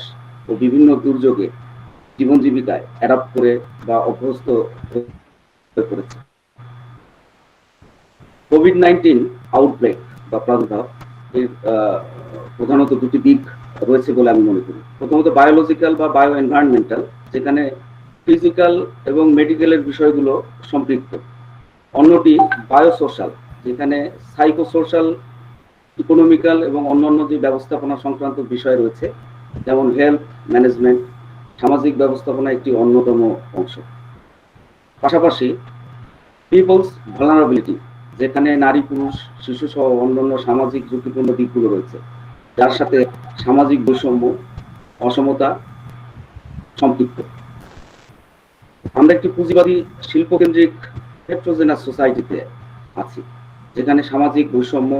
ও বিভিন্ন দুর্যোগে জীবন জীবিকায় অ্যাডাপ্ট করে বা অভ্যস্ত হয়ে পড়েছে। কোভিড-19 আউটব্রেক বা প্রাদুর্ভাব এর প্রধানত দুটি দিক রয়েছে বলে আমি মনে করি। প্রথমত বায়োলজিক্যাল বা বায়ো এনভায়রনমেন্টাল, যেখানে ফিজিক্যাল এবং মেডিকেলের বিষয়গুলো সম্পৃক্ত। অন্যটি বায়োসোশ্যাল, যেখানে সাইকোসোশ্যাল, ইকোনমিক্যাল এবং অন্যান্য যে ব্যবস্থাপনা সংক্রান্ত বিষয় রয়েছে, যেমন হেলথ ম্যানেজমেন্ট, সামাজিক ব্যবস্থাপনা একটি অন্যতম অংশ। পাশাপাশি পিপলস ভালনারেবিলিটি যেখানে নারী পুরুষ শিশু সহ অন্যান্য সামাজিক ঝুঁকিপূর্ণ দিকগুলো রয়েছে, যার সাথে সামাজিক বৈষম্য অসমতা সম্পৃক্ত। আমরা একটি পুঁজিবাদী শিল্পকেন্দ্রিক হেটেরোজেনাস সোসাইটিতে আছি, যেখানে সামাজিক বৈষম্য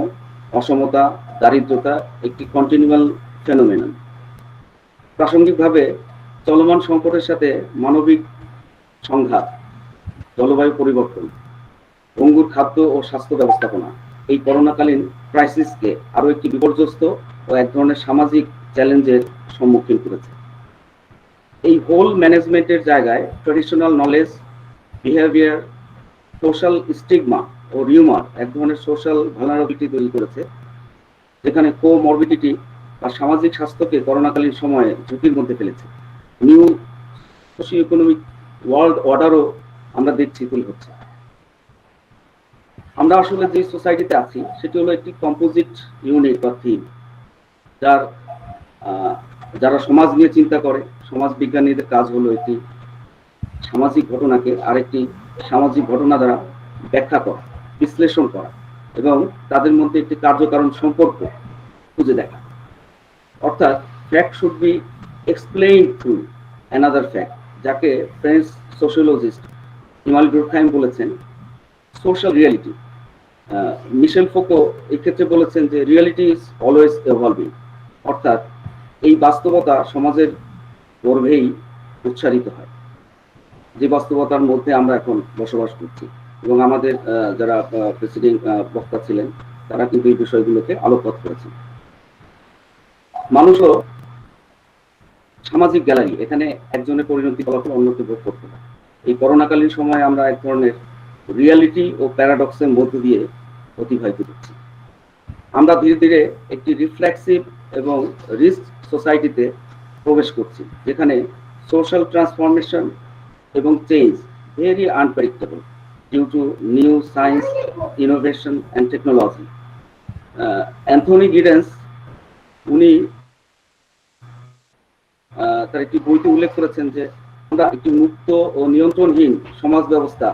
অসমতা দারিদ্রতা একটি কন্টিনিউয়াল ফেনোমেনন। প্রাসঙ্গিকভাবে চলমান সংকটের সাথে মানবিক সংঘাত, জলবায়ু পরিবর্তন, ভঙ্গুর খাদ্য ও স্বাস্থ্য ব্যবস্থাপনা এই করোনাকালীন ক্রাইসিসকে আরো একটি বিপর্যস্ত ও এক ধরনের সামাজিক চ্যালেঞ্জের সম্মুখীন করেছে। এই হোল ম্যানেজমেন্টের জায়গায় traditional knowledge, behaviour, social stigma ও রিউমার এক ধরনের সোশ্যাল ভালনারেবিলিটি তৈরি করেছে, যেখানে কোমরবিডিটি বা সামাজিক স্বাস্থ্যকে করোনাকালীন সময়ে ঝুঁকির মধ্যে ফেলেছে। নিউ সোশিও ইকোনমিক ওয়ার্ল্ড অর্ডারও আমরা দেখছি তৈরি হচ্ছে। আমরা আসলে যে সোসাইটিতে আছি সেটি হলো একটি কম্পোজিট ইউনিট বা থিম, যারা সমাজ নিয়ে চিন্তা করে, সমাজ বিজ্ঞানীদের কাজ হলো একটি সামাজিক ঘটনাকে আরেকটি সামাজিক ঘটনা দ্বারা ব্যাখ্যা করা, বিশ্লেষণ করা এবং তাদের মধ্যে একটি কার্যকারণ সম্পর্ক খুঁজে দেখা। অর্থাৎ fact should be explained through another fact, যাকে ফ্রেঞ্চ সোশিওলজিস্ট ইমাল ডুরখাইম বলেছেন সোশ্যাল রিয়ালিটি। মিশেল ফোকো এই ক্ষেত্রে বলেছেন যে রিয়ালিটি ইজ অলওয়েজ এভলভিং, অর্থাৎ এই বাস্তবতা সমাজের গর্ভেই উচ্চারিত হয়, যে বাস্তবতার মধ্যে আমরা এখন বসবাস করছি। এবং আমাদের যারা প্রেসিডেন্ট বক্তা ছিলেন তারা কিন্তু এই বিষয়গুলোকে আলোকপাত করেছেন। মানুষও সামাজিক গ্যালারি, এখানে একজনের পরিণতি ফলাফল অন্যকে ভোগ করতে হয়। এই করোনাকালীন সময়ে আমরা এক ধরনের রিয়ালিটি ও প্যারাডক্সের মধ্য দিয়ে অতিবাহিত করছি। আমরা ধীরে ধীরে একটি রিফ্লেক্সিভ এবং রিস্ক সোসাইটিতে প্রবেশ করছি, যেখানে সোশ্যাল ট্রান্সফরমেশন এবং change very unpredictable due to new science, innovation and technology. Anthony Giddens উনি তার একটি বইতে উল্লেখ করেছেন যে আমরা একটি মুক্ত ও নিয়ন্ত্রণহীন সমাজ ব্যবস্থা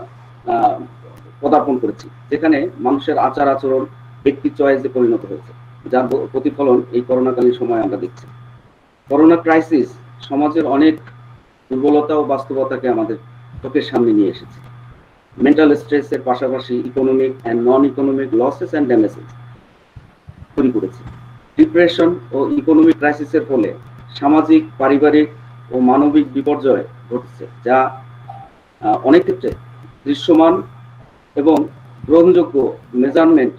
পদার্পণ করেছি, যেখানে মানুষের আচার আচরণ ব্যক্তি চয়েসে পরিণত হয়েছে, যার প্রতিফলন এই করোনাকালীন সময় আমরা দেখছি। করোনা ক্রাইসিস সমাজের অনেক দুর্বলতা ও বাস্তবতাকে আমাদের চোখের সামনে নিয়ে এসেছে। মেন্টাল স্ট্রেসের পাশাপাশি economic and non economic losses and damages তৈরি করেছে। ডিপ্রেশন ও ইকোনমিক ক্রাইসিসের ফলে সামাজিক, পারিবারিক ও মানবিক বিপর্যয় ঘটছে, যা অনেক ক্ষেত্রে দৃশ্যমান এবং গ্রহণযোগ্য মেজারমেন্ট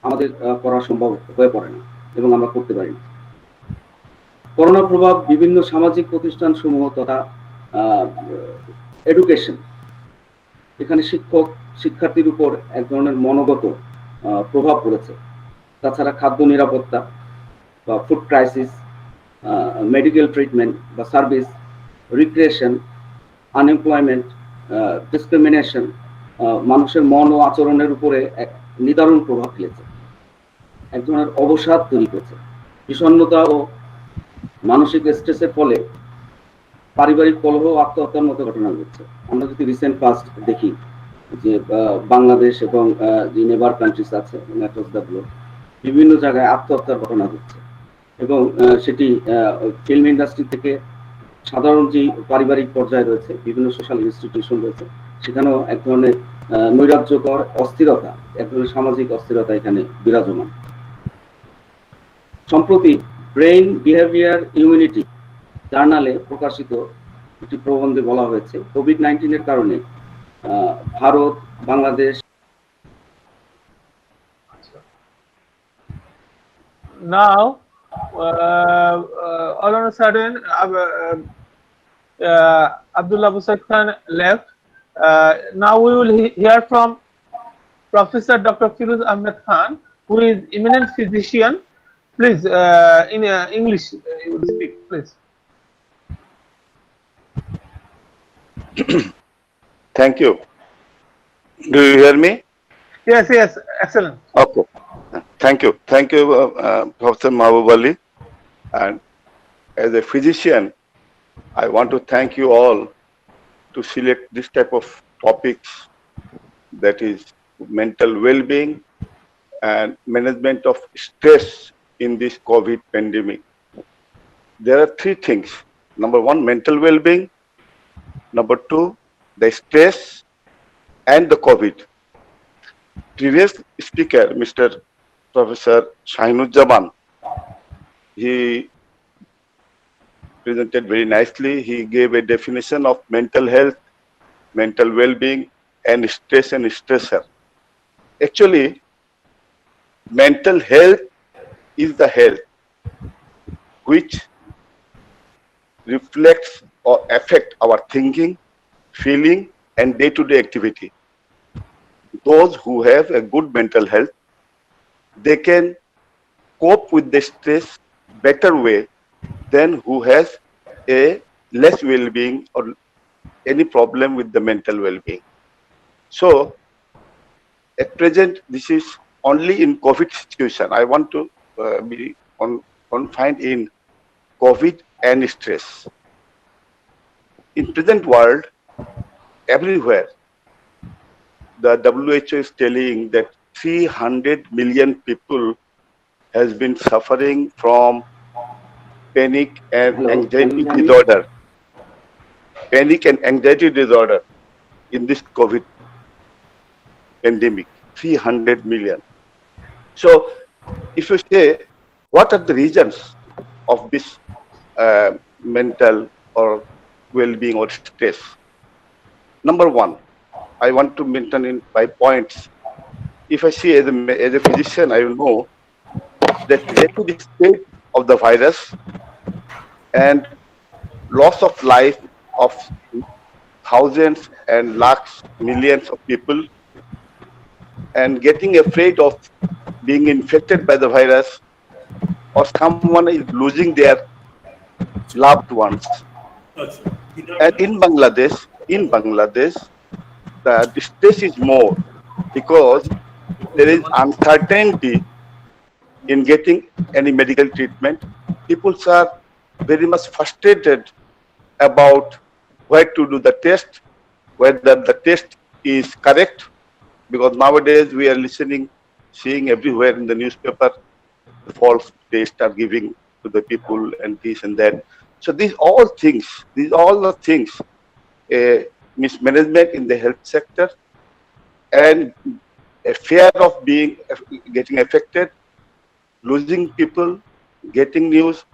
আমাদের করা সম্ভব হয়ে পড়ে না এবং আমরা করতে পারি না। করোনা প্রভাব বিভিন্ন সামাজিক প্রতিষ্ঠান সমূহ তথা এডুকেশন, এখানে শিক্ষক শিক্ষার্থীর উপর এক ধরনের মনোগত প্রভাব পড়েছে। তাছাড়া খাদ্য নিরাপত্তা বা ফুড ক্রাইসিস, মেডিকেল ট্রিটমেন্ট বা সার্ভিস, রিক্রিয়েশন, আনএমপ্লয়মেন্ট, ডিসক্রিমিনেশন মানুষের মন ও আচরণের উপরে এক নিদারুণ প্রভাব ফেলেছে, এক ধরনের অবসাদ তৈরি করেছে। বিষণ্ণতা ও মানসিক স্ট্রেসের ফলে পারিবারিক কলহ ও আত্মহত্যার মতো ঘটনা ঘটছে। আমরা যদি রিসেন্ট পাস্ট দেখি যে বাংলাদেশ এবং যে নেবার কান্ট্রিজ আছে অ্যাক্রস দ্য গ্লোব, বিভিন্ন জায়গায় আত্মহত্যার ঘটনা ঘটছে এবং সেটি ফিল্ম ইন্ডাস্ট্রি থেকে সাধারণ যে পারিবারিক পর্যায়ে রয়েছে, বিভিন্ন সোশ্যাল ইনস্টিটিউশন রয়েছে, সেখানেও এক ধরনের নৈরাজ্যকর অস্থিরতা, এক ধরনের সামাজিক অস্থিরতা এখানে বিরাজমান। সম্প্রতি ব্রেইন বিহেভিয়ার ইমিউনিটি জার্নালে প্রকাশিত একটি প্রবন্ধে বলা হয়েছে কোভিড-19 এর কারণে Bharat, Bangladesh Now, all of a sudden, Abdullah Busaid Khan left. Now we will hear from Professor Dr. Firuz Ahmed Khan, who is eminent physician. Please, in English, you will speak, please. Thank you. Do you hear me? Yes, yes, excellent. Okay. Thank you. Thank you, Professor Mehaboop Ali. And as a physician, I want to thank you all to select this type of topics that is mental well-being and management of stress in this COVID pandemic. There are three things. Number one, mental well-being. Number two, the stress and the COVID. Previous speaker, Mr. Professor Shahinuzzaman, he presented very nicely. He gave a definition of mental health, mental well-being, and stress and stressor. Actually, mental health is the health which reflects or affect our thinking, feeling, and day-to-day activity. Those who have a good mental health, they can cope with the stress better way than who has a less well-being or any problem with the mental well-being. So at present, this is only in COVID situation. I want to be confined in COVID and stress. In present world, everywhere, the WHO is telling that 300 million people has been suffering from panic and anxiety disorder. Panic and anxiety disorder in this COVID pandemic, 300 million. So if you say, what are the reasons of this mental or well-being or stress? Number one, I want to mention in by points. If I see as a physician, I will know that rapid spread of the virus and loss of life of thousands and lakhs, millions of people, and getting afraid of being infected by the virus, or someone is losing their loved ones. And in Bangladesh, the stress is more because there is uncertainty in getting any medical treatment. People are very much frustrated about where to do the test, whether the test is correct, because nowadays we are seeing everywhere in the newspaper, the false tests are giving to the people and this and that. So these all the things, mismanagement in the health sector and a fear of getting affected, losing people, getting news.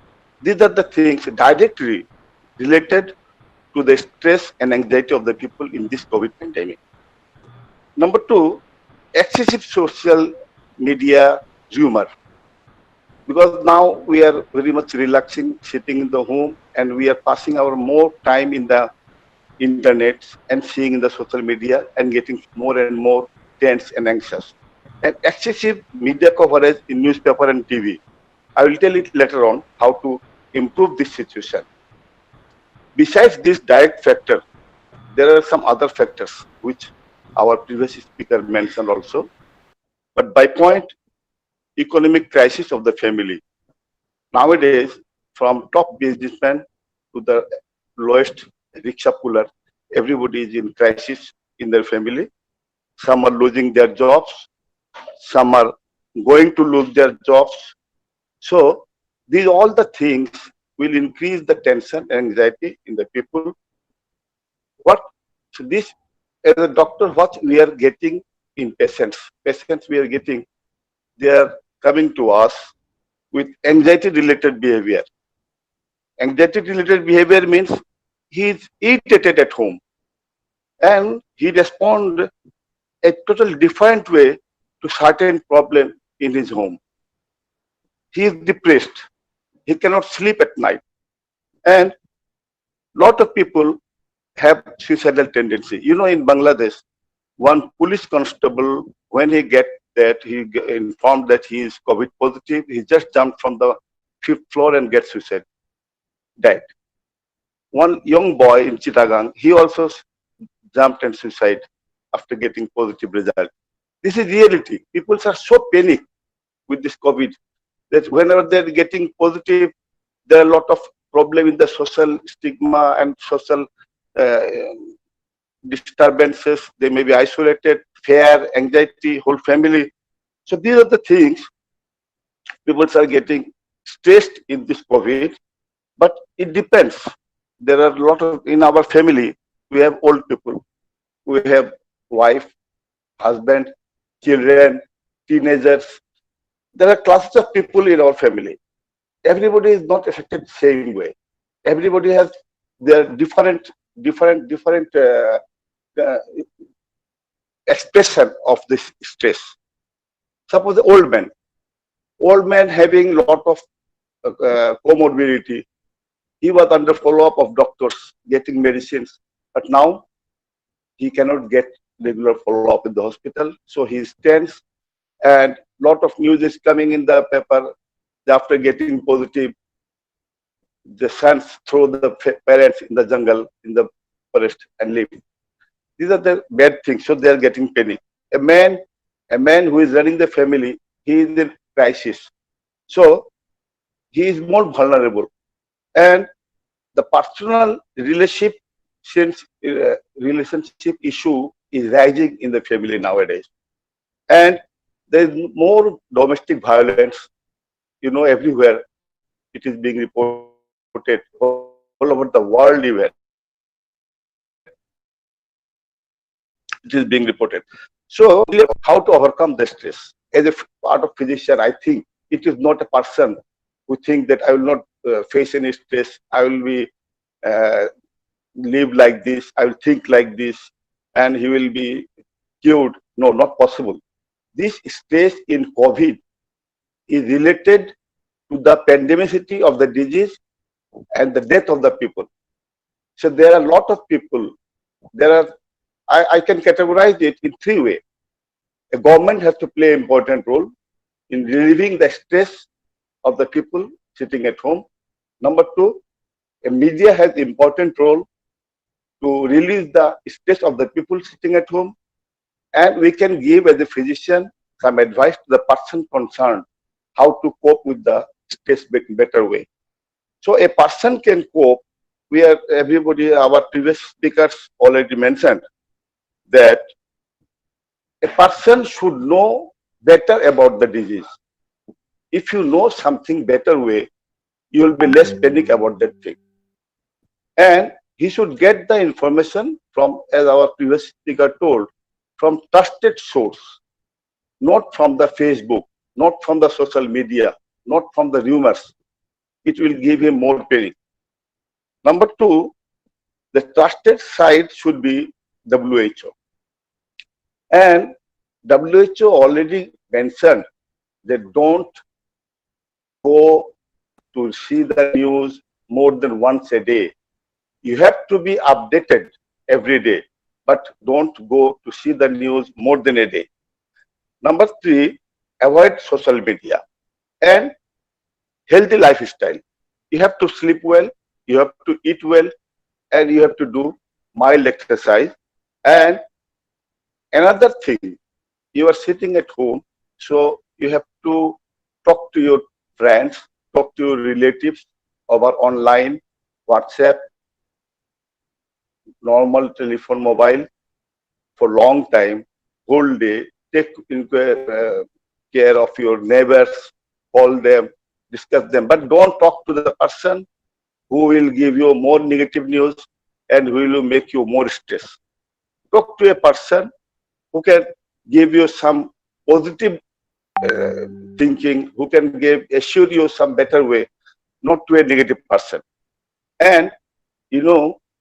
These are the things directly related to the stress and anxiety of the people in this COVID pandemic. Number two, excessive social media humor. Because now we are very much relaxing, sitting in the home, and we are passing our more time in the internet and seeing in the social media and getting more and more tense and anxious. And excessive media coverage in newspaper and TV. I will tell it later on how to improve this situation. Besides this direct factor, there are some other factors which our previous speaker mentioned also. But by point, economic crisis of the family. Nowadays, from top businessman to the lowest rickshaw puller, everybody is in crisis in their family. Some are losing their jobs. Some are going to lose their jobs. So these all the things will increase the tension and anxiety in the people. So this, as a doctor, what we are getting in patients we are getting, they are coming to us with anxiety-related behavior. Anxiety-related behavior means he is irritated at home and he responds a totally different way to certain problem in his home. He is depressed. He cannot sleep at night. And lot of people have suicidal tendency. You know, in Bangladesh, one police constable, when he get that, he informed that he is COVID positive, he just jumped from the 5th floor and gets suicide, died. One young boy in Chittagong, he also jumped and suicide after getting positive result. This is reality. People are so panicked with this COVID that whenever they're getting positive, there are a lot of problem in the social stigma and social disturbances, they may be isolated, fear, anxiety, whole family. So these are the things people are getting stressed in this COVID, but it depends. There are a lot of, in our family, we have old people, we have wife, husband, children, teenagers. There are classes of people in our family. Everybody is not affected the same way. Everybody has their different uh, expression of this stress. Suppose the old man having lot of comorbidity. He was under follow-up of doctors, getting medicines, but now he cannot get regular follow-up in the hospital, so he stands, and lot of news is coming in the paper. After getting positive, the sons throw the parents in the jungle, in the forest, and leave. These are the bad things, so they are getting panic. A man who is running the family, he is in crisis, so he is more vulnerable. And the personal relationship issue is rising in the family nowadays. And there is more domestic violence, everywhere. It is being reported all over the world even. It is being reported. So how to overcome the stress? As a part of physician, I think it is not a person who think that I will not face any stress, I will be live like this, I will think like this, and he will be cured. No, not possible. This stress in COVID is related to the pandemicity of the disease and the death of the people. So there are a lot of people. I can categorize it in three ways. A government has to play an important role in relieving the stress of the people sitting at home. Number two, a media has important role to release the stress of the people sitting at home. And we can give, as a physician, some advice to the person concerned how to cope with the stress in better way. So a person can cope. Our previous speakers already mentioned that a person should know better about the disease. If you know something better way, you will be less panic about that thing. And he should get the information from, as our previous speaker told, from trusted source, not from the Facebook, not from the social media, not from the rumors. It will give him more panic. Number two, the trusted site should be WHO. And WHO already mentioned that don't go to see the news more than once a day. You have to be updated every day, but don't go to see the news more than a day. Number three, avoid social media and healthy lifestyle. You have to sleep well, you have to eat well, and you have to do mild exercise. And another thing, you are sitting at home, so you have to talk to your friends, talk to your relatives over online, WhatsApp, normal telephone, mobile for long time, whole day. Take care of your neighbors, call them, discuss them, but don't talk to the person who will give you more negative news and who will make you more stress. Talk to a person who can give you some positive thinking, who can assure you some better way, not to a negative person. And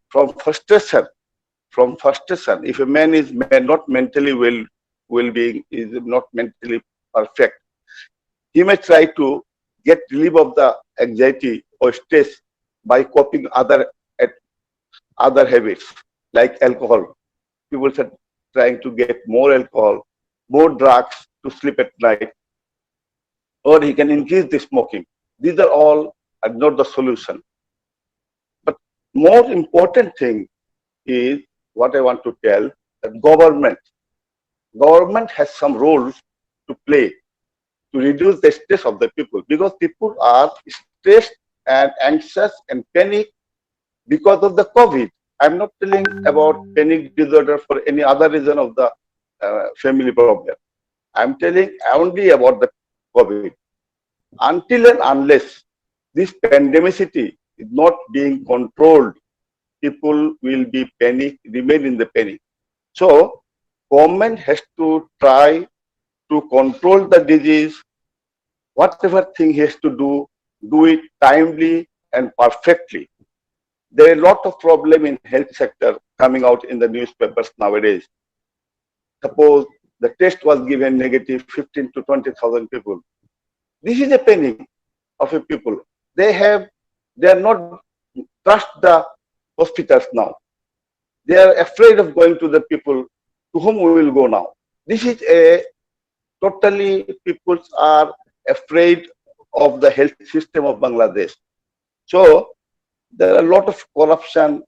from frustration, if a man is not mentally well-being, is not mentally perfect, he may try to get relief of the anxiety or stress by coping other habits like alcohol. People are trying to get more alcohol, more drugs to sleep at night, or he can increase the smoking. These are all not the solution. But more important thing is what I want to tell, that government has some role to play to reduce the stress of the people, because people are stressed and anxious and panic because of the COVID. I'm not telling about panic disorder for any other reason of the family problem. I'm telling only about the COVID. Until and unless this pandemicity is not being controlled, people will be panic, remain in the panic. So, government has to try to control the disease. Whatever thing he has to do it timely and perfectly. There are a lot of problem in health sector coming out in the newspapers nowadays. Suppose the test was given negative 15 to 20,000 people. This is a panic of a people. They are not trust the hospitals now. They are afraid of going to the people to whom we will go now. This is a totally people are afraid of the health system of Bangladesh. So there are a lot of corruption,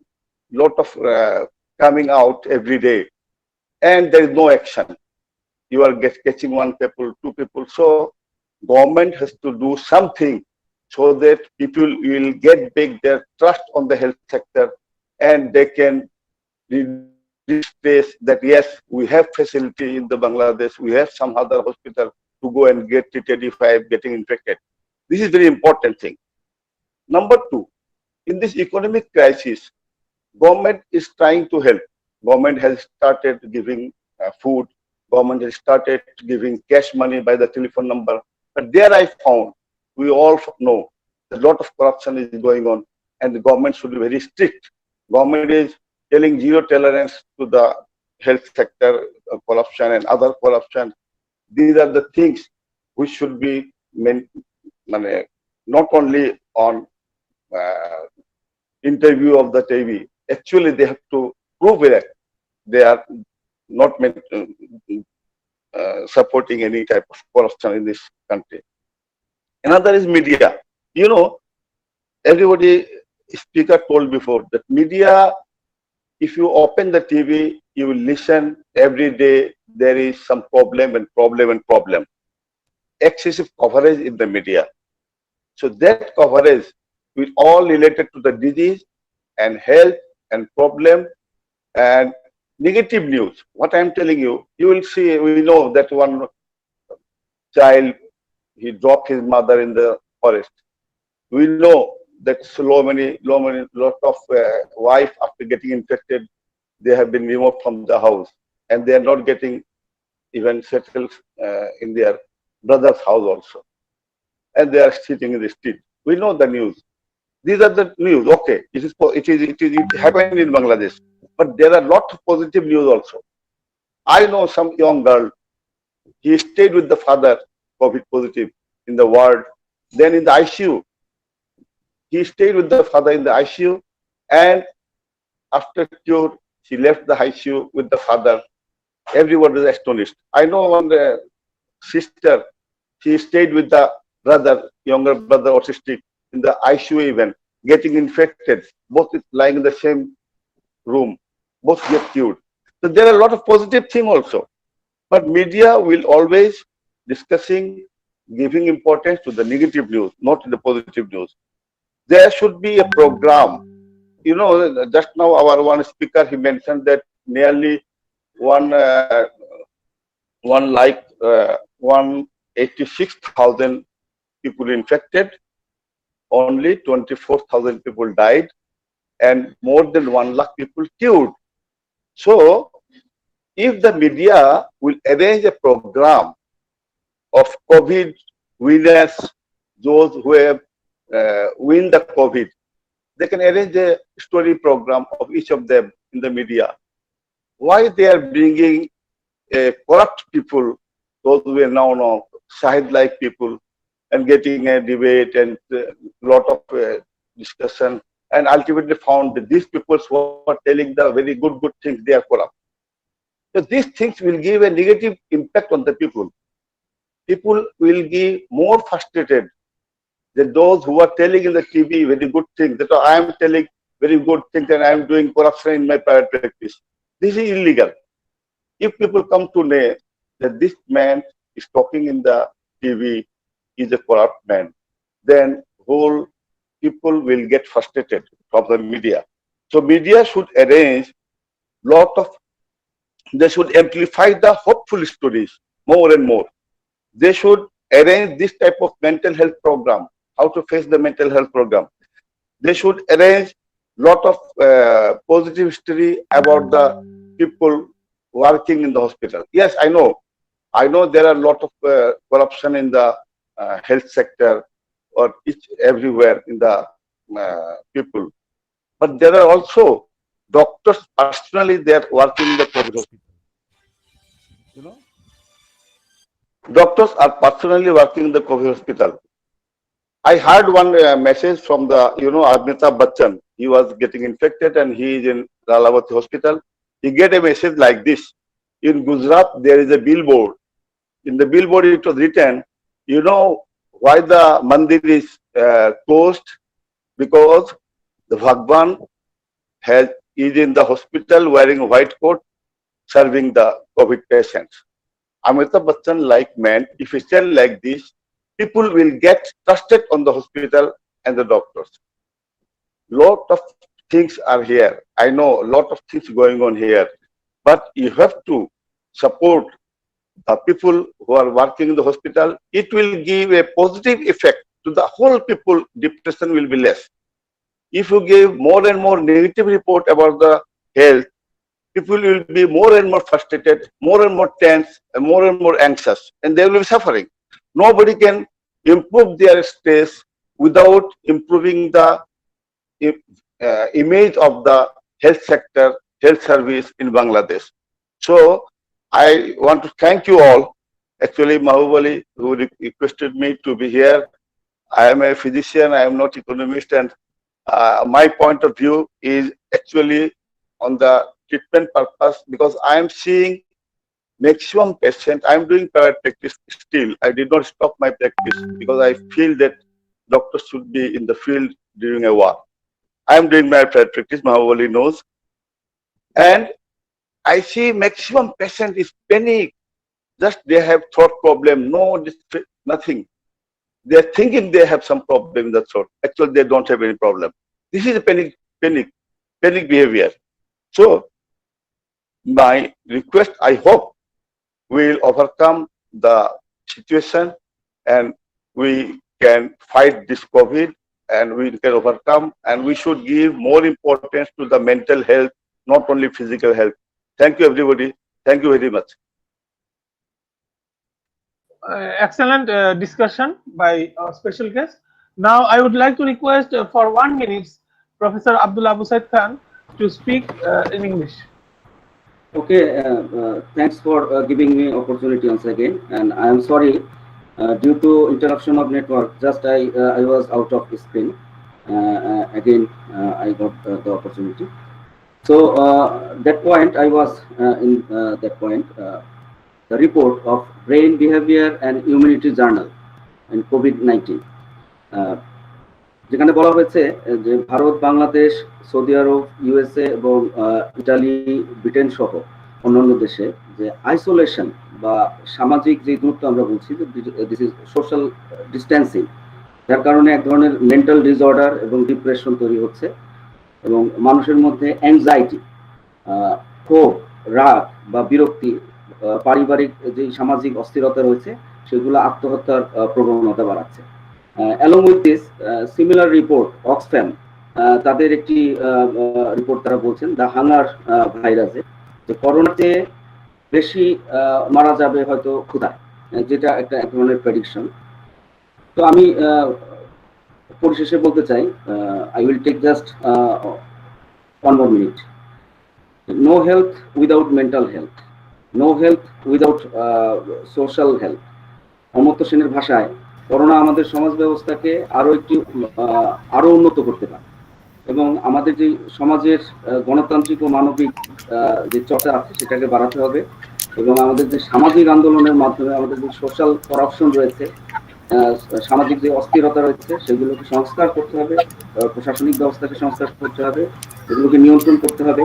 lot of coming out every day, and there is no action. You are catching one people, two people. So government has to do something so that people will get back their trust on the health sector, and they can stress that yes, we have facility in the Bangladesh, we have some other hospital to go and get treated if I am getting infected. This is very important thing. Number two, in this economic crisis, government is trying to help. Government has started giving food. Government has started giving cash money by the telephone number. But there I found, we all know, a lot of corruption is going on, and the government should be very strict. Government is telling zero tolerance to the health sector corruption and other corruption. These are the things which should be not only on interview of the TV. Actually, they have to prove that they are not supporting any type of corruption in this country. Another is media. You know, everybody, speaker told before that media, if you open the TV, you will listen every day, there is some problem and problem and problem. Excessive coverage in the media. So that coverage will all related to the disease and health and problem and negative news. What I am telling you, you will see, we know that one child, he dropped his mother in the forest. We know that lot of wife after getting infected, they have been removed from the house and they are not getting even settled in their brother's house also. And they are sitting in the street. We know the news. These are the news. Okay, it happened in Bangladesh, but there are lots of positive news also. I know some young girl. He stayed with the father, COVID positive, in the ward. Then in the ICU, he stayed with the father in the ICU, and after cure, she left the ICU with the father. Everyone was astonished. I know one sister. She stayed with the brother, younger brother, autistic, in the ICU even, getting infected. Both lying in the same room. Both get cured. So there are a lot of positive things also. But media will always discussing, giving importance to the negative news, not the positive news. There should be a program. You know, just now our one speaker, he mentioned that nearly 186,000 people infected, only 24,000 people died, and more than 1 lakh people killed. So, if the media will arrange a program of COVID winners, those who have win the COVID, they can arrange a story program of each of them in the media. Why they are bringing corrupt people, those who are now Shahid-like people, and getting a debate and a lot of discussion, and ultimately found that these people who are telling the very good things, they are corrupt. So these things will give a negative impact on the people. People will be more frustrated than those who are telling in the TV very good things, that I am telling very good things and I am doing corruption in my private practice. This is illegal. If people come to know that this man is talking in the TV is a corrupt man, then whole people will get frustrated from the media. So media should arrange they should amplify the hopeful stories more and more. They should arrange this type of mental health program, how to face the mental health program. They should arrange lot of positive story about the people working in the hospital. Yes, I know there are a lot of corruption in the health sector or everywhere in the people. But there are also doctors personally, they are working in the COVID hospital. You know, doctors are personally working in the COVID hospital. I heard one message from the, Amitabh Bachchan. He was getting infected and he is in Lalavati hospital. He get a message like this. In Gujarat, there is a billboard. In the billboard, it was written, you know why the mandir is closed? Because the Bhagwan is in the hospital wearing a white coat, serving the COVID patients. Amitabh Bachchan like man, if he tell like this, people will get trusted on the hospital and the doctors. Lot of things are here. I know a lot of things going on here, but you have to support the people who are working in the hospital. It will give a positive effect to the whole people. Depression will be less. If you give more and more negative report about the health, people will be more and more frustrated, more and more tense, and more anxious, and they will be suffering. Nobody can improve their stress without improving the image of the health sector, health service in Bangladesh. So I want to thank you all. Actually, Mahbub Ali, who requested me to be here. I am a physician, I am not economist, and my point of view is actually on the treatment purpose, because I am seeing maximum patient. I am doing private practice still. I did not stop my practice because I feel that doctors should be in the field during a war. I am doing my private practice, Mahbub Ali knows. And I see maximum patient is panic. Just they have throat problem, nothing. They are thinking they have some problem in the throat. Actually, they don't have any problem. This is a panic behavior. So my request, I hope we will overcome the situation and we can fight this COVID and we can overcome, and we should give more importance to the mental health, not only physical health. Thank you, everybody. Thank you very much. Excellent discussion by our special guest. Now, I would like to request for 1 minute, Professor Abdul Abu Said Khan to speak in English. Okay, thanks for giving me opportunity once again, and I am sorry due to interruption of network. Just I was out of screen. Again, I got the opportunity. So that point I was in that point. The report of brain behavior and immunity journal and COVID-19. যেখানে বলা হয়েছে যে Bharat, Bangladesh, Saudi আরব, USA এবং Italy, Britain সহ অন্যান্য দেশে যে isolation বা সামাজিক যে দূরত্ব আমরা বলছি, দিস ইজ সোশ্যাল ডিস্টেন্সিং, যার কারণে এক ধরনের মেন্টাল ডিসঅর্ডার এবং ডিপ্রেশন তৈরি হচ্ছে এবং মানুষের মধ্যে অ্যাংজাইটি, ক্ষোভ, রাগ বা বিরক্তি, পারিবারিক যে সামাজিক অস্থিরতা রয়েছে সেগুলো আত্মহত্যার প্রবণতা বাড়াচ্ছে। Along with this, similar report, Oxfam, তাদের একটি রিপোর্ট তারা বলছেন দ্য হাঙ্গার ভাইরাসে যে করোনাতে বেশি মারা যাবে হয়তো ক্ষুধায়, যেটা একটা এক ধরনের প্রেডিকশন। তো আমি পরিশেষে বলতে চাই, I will take just 1 more minute. No health without mental health, no health without social health. Amartya সেনের ভাষায় করোনা আমাদের সমাজ ব্যবস্থাকে আরো উন্নত করতে পারে এবং আমাদের যে সমাজের গণতান্ত্রিক ও মানবিক যে চর্চা আছে সেটাকে বাড়াতে হবে এবং আমাদের যে সামাজিক আন্দোলনের মাধ্যমে আমাদের যে সোশ্যাল করাপশন রয়েছে, সামাজিক যে অস্থিরতা রয়েছে সেগুলোকে সংস্কার করতে হবে, প্রশাসনিক ব্যবস্থাকে সংস্কার করতে হবে, এগুলোকে নিয়ন্ত্রণ করতে হবে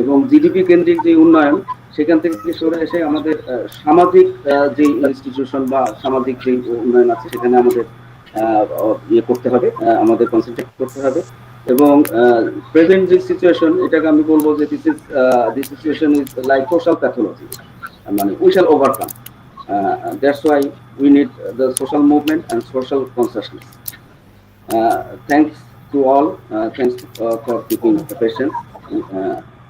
এবং জিডিপি কেন্দ্রিক যে উন্নয়ন সেখান থেকে সরে এসে আমাদের সামাজিক যে ইনস্টিটিউশন বা সামাজিক যে উন্নয়ন আছে সেখানে আমাদের ইয়ে করতে হবে, আমাদের কনসেন্ট্রেট করতে হবে এবং প্রেজেন্ট যে সিচুয়েশন, এটাকে আমি বলবো যে this situation is like social pathology, মানে we shall overcome. That's why we need the social movement and social consciousness. Thanks to all. Thanks for keeping the patience.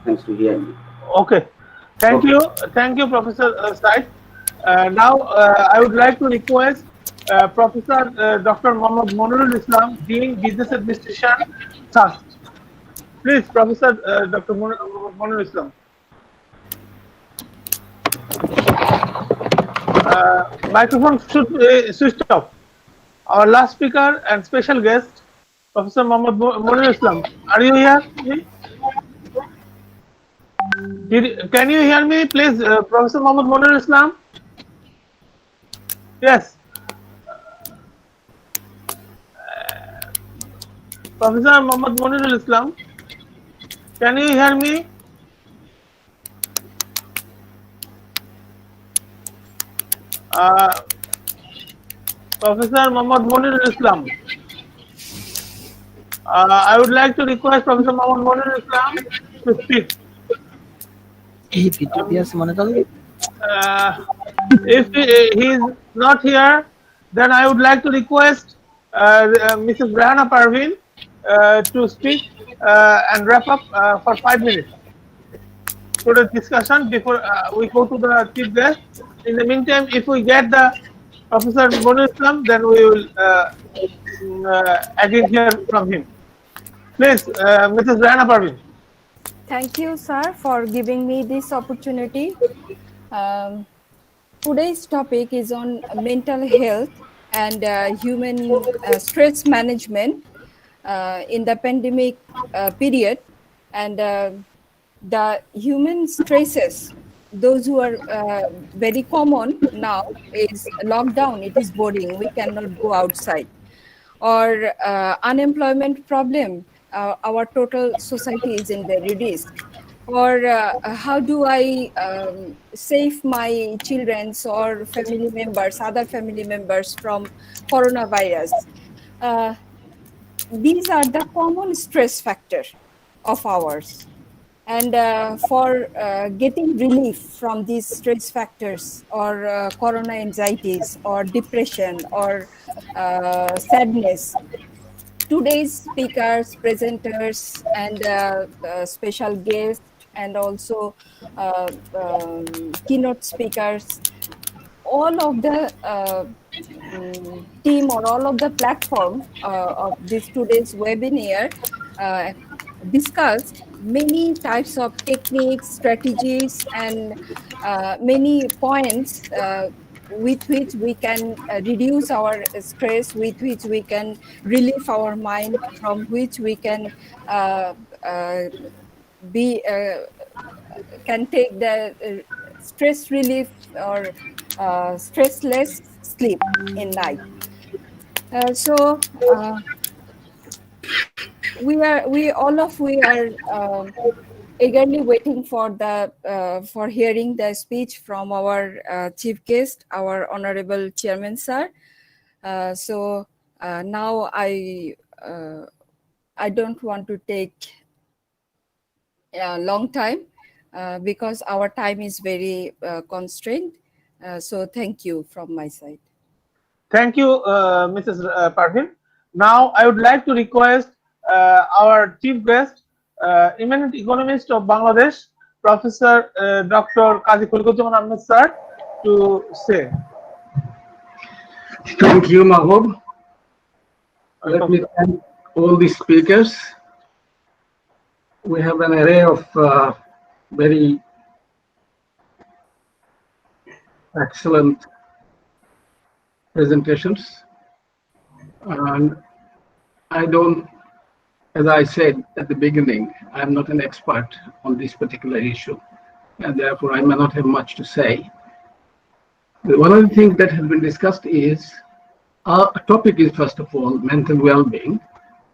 Thanks to hearing me. Okay. Thank you, Professor Said. Now, I would like to request Professor Dr. Mohammed Monirul Islam, Dean Business Administration, Trust. Please, Professor Dr. Monirul Islam. Microphone should be switched off. Our last speaker and special guest, Professor Mohammed Monirul Islam. Are you here? Can you hear me, please, Professor Mohammed Monirul Islam? Yes. Professor Mohammed Monirul Islam, can you hear me? Professor Mohammed Monirul Islam. I would like to request Professor Mohammed Monirul Islam to speak. If he is not here, then I would like to request Mrs. Rehana Parveen to speak and wrap up for 5 minutes for the discussion before we go to the chief guest. In the meantime, if we get the Professor Monirul Islam, then we will again hear from him. Please, Mrs. Rehana Parveen. Thank you, sir, for giving me this opportunity. Today's topic is on mental health and human stress management in the pandemic period. And the human stresses, those who are very common now, is lockdown. It is boring. We cannot go outside. Or unemployment problem. Our total society is in very risk. Or how do I save my children's or family members, other family members from coronavirus? These are the common stress factor of ours. And for getting relief from these stress factors or corona anxieties or depression or sadness, today's speakers, presenters, and special guests, and also keynote speakers, all of the team or all of the platform of this today's webinar discussed many types of techniques, strategies, and many points with which we can reduce our stress, with which we can relieve our mind, from which we can can take the stress relief or stressless sleep in night. We are eagerly waiting for for hearing the speech from our chief guest, our honorable chairman, sir. Now I don't want to take a long time because our time is very constrained. So thank you from my side. Thank you, Mrs. Parveen. Now I would like to request our chief guest, eminent economist of Bangladesh, Professor Dr. Kazi Kholiquzzaman Ahmed sir, to say. Thank you, Mahbub. Let me thank all the speakers. We have an array of very excellent presentations, and I don't, as I said at the beginning, I'm not an expert on this particular issue, and therefore I may not have much to say. But one of the things that has been discussed is, our topic is first of all mental well-being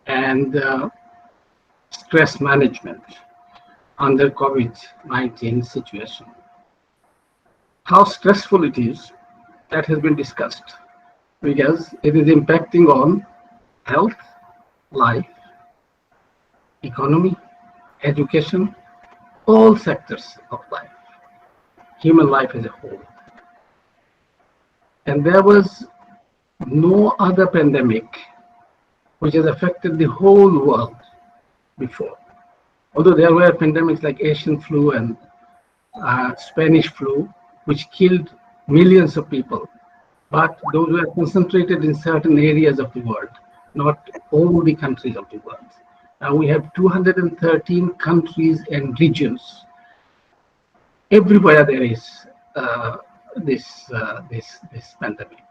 and stress management under COVID-19 situation. How stressful it is, that has been discussed, because it is impacting on health, life, economy, education, all sectors of life, human life as a whole. And there was no other pandemic which has affected the whole world before. Although there were pandemics like Asian flu and Spanish flu, which killed millions of people, but those were concentrated in certain areas of the world, not all the countries of the world. Now we have 213 countries and regions. Everywhere there is this pandemic.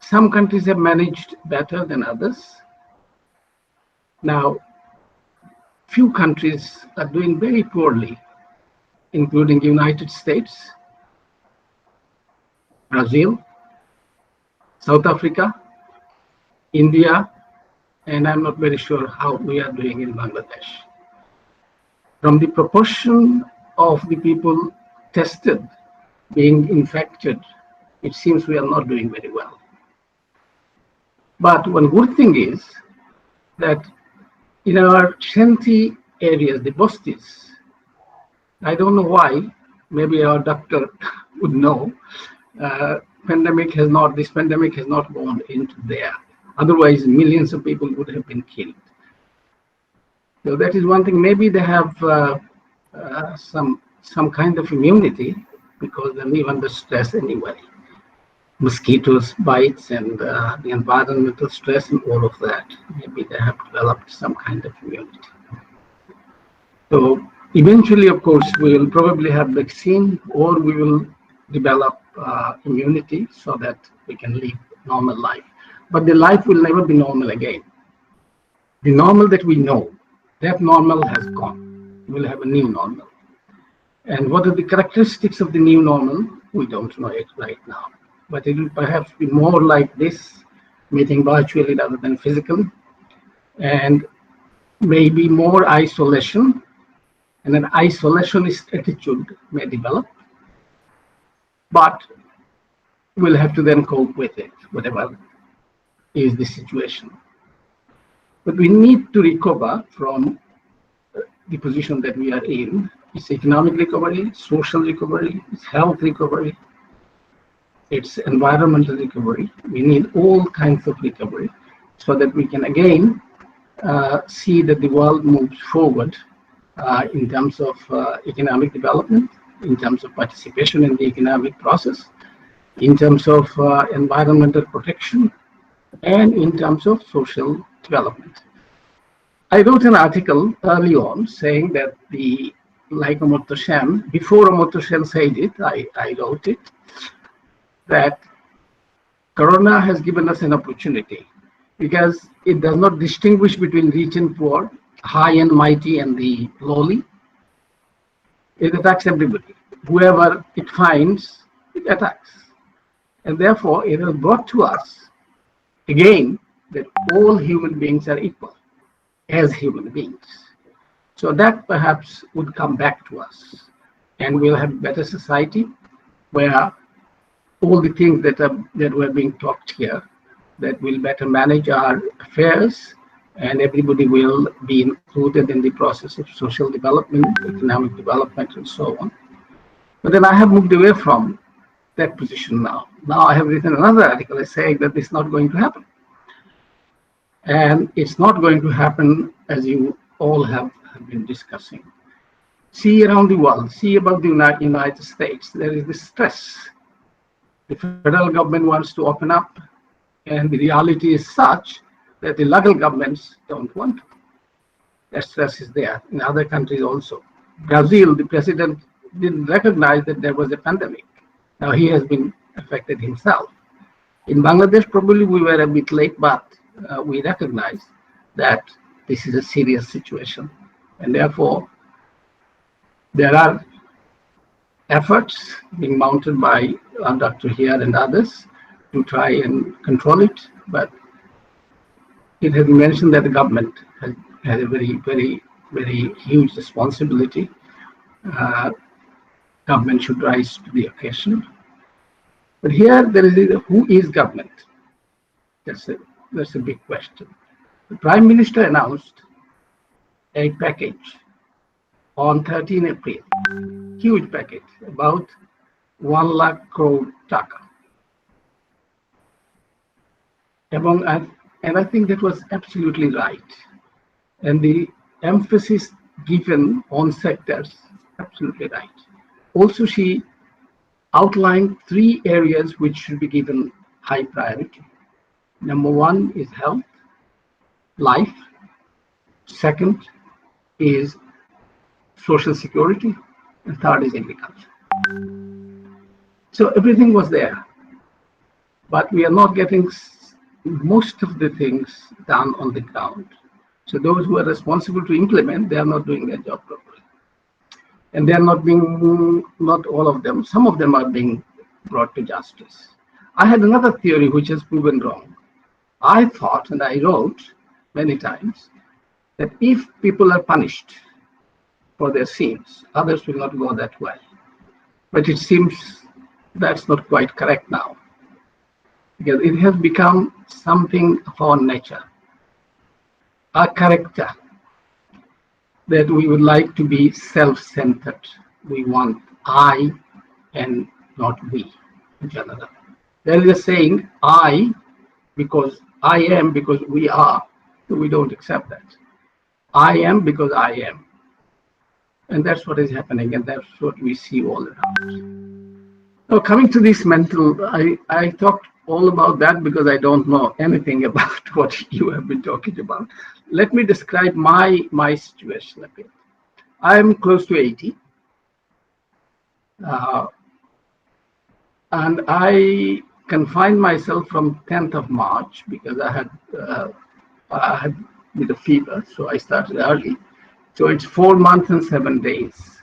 Some countries have managed better than others. Now, few countries are doing very poorly, including United States, Brazil, South Africa, India, and I'm not very sure how we are doing in Bangladesh. From the proportion of the people tested being infected, it seems we are not doing very well. But one good thing is that in our shanty areas, the Bosties, I don't know why, maybe our doctor would know, this pandemic has not gone into there. Otherwise, millions of people would have been killed. So that is one thing. Maybe they have some kind of immunity because they live under stress anyway. Mosquitoes, bites, and the environmental stress and all of that. Maybe they have developed some kind of immunity. So eventually, of course, we will probably have vaccine, or we will develop immunity so that we can live normal life. But the life will never be normal again. The normal that we know, that normal has gone. We'll have a new normal. And what are the characteristics of the new normal? We don't know it right now. But it will perhaps be more like this, meeting virtually rather than physically, and maybe more isolation, and an isolationist attitude may develop. But we'll have to then cope with it, whatever is the situation. But we need to recover from the position that we are in. It's economic recovery, social recovery, it's health recovery, it's environmental recovery. We need all kinds of recovery so that we can again see that the world moves forward in terms of economic development, in terms of participation in the economic process, in terms of environmental protection, and in terms of social development. I wrote an article early on saying that like Amartya Sen, before Amartya Sen said it, I wrote it, that Corona has given us an opportunity because it does not distinguish between rich and poor, high and mighty, and the lowly. It attacks everybody. Whoever it finds, it attacks. And therefore, it has brought to us, again, that all human beings are equal as human beings. So that perhaps would come back to us, and we'll have a better society where all the things that were being talked here, that will better manage our affairs, and everybody will be included in the process of social development, economic development, and so on. But then I have moved away from that position now. Now I have written another article saying that this is not going to happen. And it's not going to happen as you all have been discussing. See around the world, see about the United States, there is this stress. The federal government wants to open up, and the reality is such that the local governments don't want to. That stress is there in other countries also. Brazil, the president didn't recognize that there was a pandemic. Now he has been affected himself. In Bangladesh, probably we were a bit late, but we recognize that this is a serious situation. And therefore, there are efforts being mounted by our doctor here and others to try and control it. But it has been mentioned that the government has a very, very, very huge responsibility. Government should rise to the occasion. But here there is who is government? That's a big question. The Prime Minister announced a package on 13 April, huge package, about 1 lakh crore Dhaka. And I think that was absolutely right. And the emphasis given on sectors, absolutely right. Also, she outlined 3 areas which should be given high priority. Number 1 is health, life. Second is social security, and third is agriculture. So everything was there, but we are not getting most of the things done on the ground. So those who are responsible to implement, they are not doing their job properly. And they are not all of them, some of them are being brought to justice. I had another theory which has proven wrong. I thought, and I wrote many times, that if people are punished for their sins, others will not go that way. But it seems that's not quite correct now, because it has become something of our nature, our character, that we would like to be self-centered. We want I and not we in general. There is a saying, I because I am because we are. So we don't accept that. I am because I am. And that's what is happening, and that's what we see all around. Now, coming to this mental, I talked all about that because I don't know anything about what you have been talking about. Let me describe my situation a bit. I'm close to 80. And I confined myself from 10th of March because I had with a fever, so I started early. So it's 4 months and 7 days.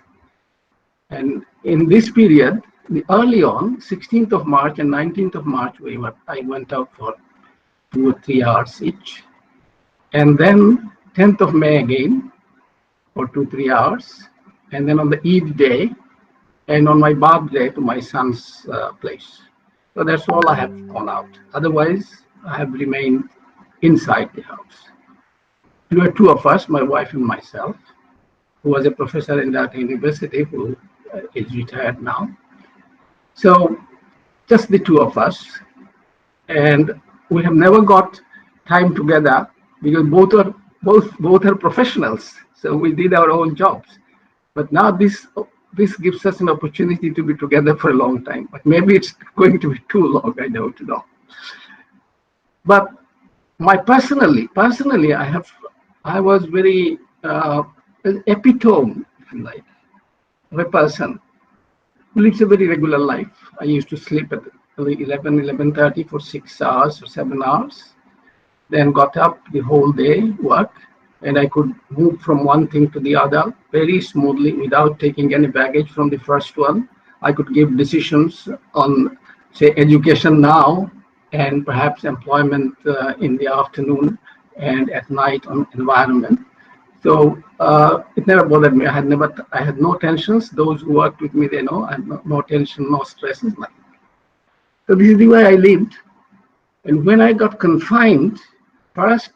And in this period, early on, 16th of March and 19th of March, I went out for 2 or 3 hours each. And then 10th of May again for 2 or 3 hours. And then on the Eid day and on my birthday to my son's place. So that's all I have gone out. Otherwise, I have remained inside the house. There were 2 of us, my wife and myself, who was a professor in Dhaka University, who is retired now. So just the 2 of us, and we have never got time together because both are professionals. So we did our own jobs. But now this gives us an opportunity to be together for a long time. But maybe it's going to be too long, I don't know. But personally, I was very an epitome, if you like, of a person who lives a very regular life. I used to sleep at 11:30 for 6 hours or 7 hours, then got up the whole day, work, and I could move from one thing to the other very smoothly without taking any baggage from the first one. I could give decisions on, say, education now and perhaps employment in the afternoon and at night on environment. So it never bothered me. I had no tensions. Those who worked with me, they know I had no tension, no stresses, nothing. So this is the way I lived. And when I got confined, first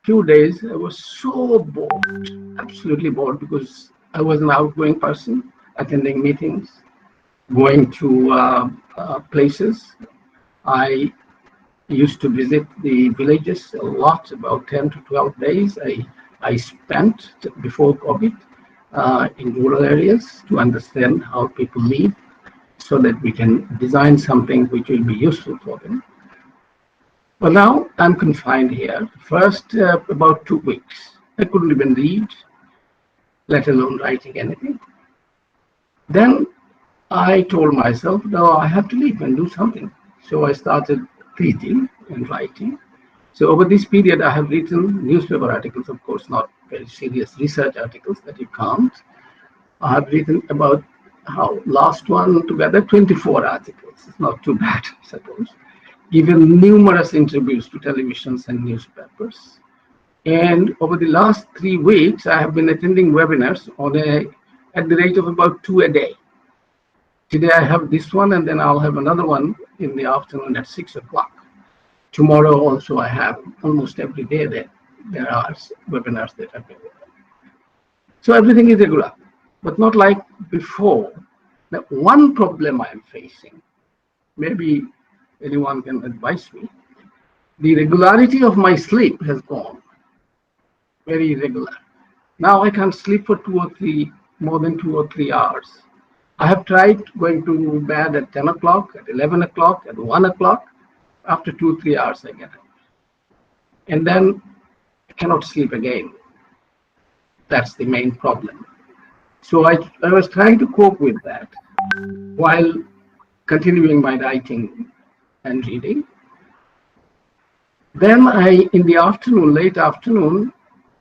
few days, I was so bored, absolutely bored, because I was an outgoing person, attending meetings, going to places. I used to visit the villages a lot, about 10 to 12 days. I spent before COVID in rural areas to understand how people live so that we can design something which will be useful for them. But now I'm confined here. First, about 2 weeks, I couldn't even read, let alone writing anything. Then I told myself, no, I have to leave and do something. So I started reading and writing. So over this period, I have written newspaper articles, of course, not very serious research articles that you can't. I have written about last one together, 24 articles. It's not too bad, I suppose. Given numerous interviews to televisions and newspapers. And over the last 3 weeks, I have been attending webinars at the rate of about 2 a day. Today I have this one, and then I'll have another one in the afternoon at 6 o'clock. Tomorrow also I have almost every day that there are webinars that are available. So everything is regular, but not like before. The one problem I'm facing, maybe anyone can advise me, the regularity of my sleep has gone very irregular. Now I can't sleep for more than 2 or 3 hours. I have tried going to bed at 10 o'clock, at 11 o'clock, at 1 o'clock. After 2-3 hours, I get up. And then I cannot sleep again. That's the main problem. So I was trying to cope with that while continuing my writing and reading. Then in the afternoon, late afternoon,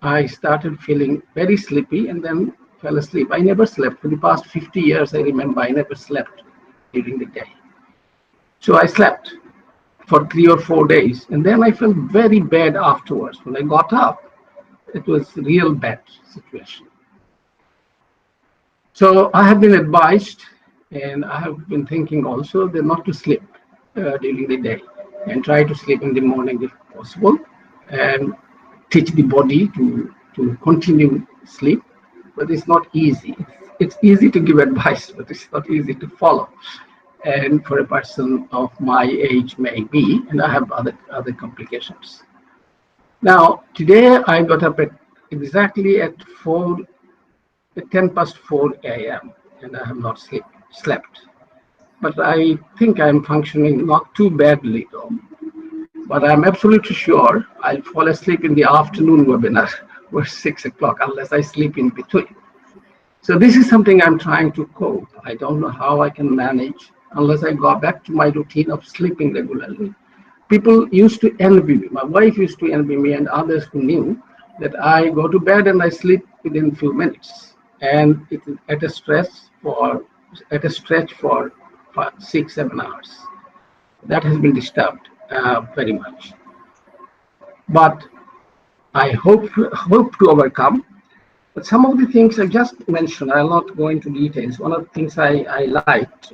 I started feeling very sleepy and then fell asleep. I never slept. For the past 50 years, I remember I never slept during the day. So I slept for 3 or 4 days. And then I felt very bad afterwards. When I got up, it was a real bad situation. So I have been advised, and I have been thinking also, that not to sleep during the day and try to sleep in the morning if possible, and teach the body to continue sleep. But it's not easy. It's easy to give advice, but it's not easy to follow. And for a person of my age, maybe, and I have other complications. Now, today I got up exactly at 10 past 4 a.m. and I have not slept. But I think I'm functioning not too badly though. But I'm absolutely sure I'll fall asleep in the afternoon webinar or 6 o'clock unless I sleep in between. So this is something I'm trying to cope. I don't know how I can manage unless I go back to my routine of sleeping regularly. People used to envy me. My wife used to envy me and others who knew that I go to bed and I sleep within a few minutes. And it is at a stretch for 6-7 hours. That has been disturbed very much. But I hope to overcome. But some of the things I just mentioned, I'll not go into details. One of the things I liked,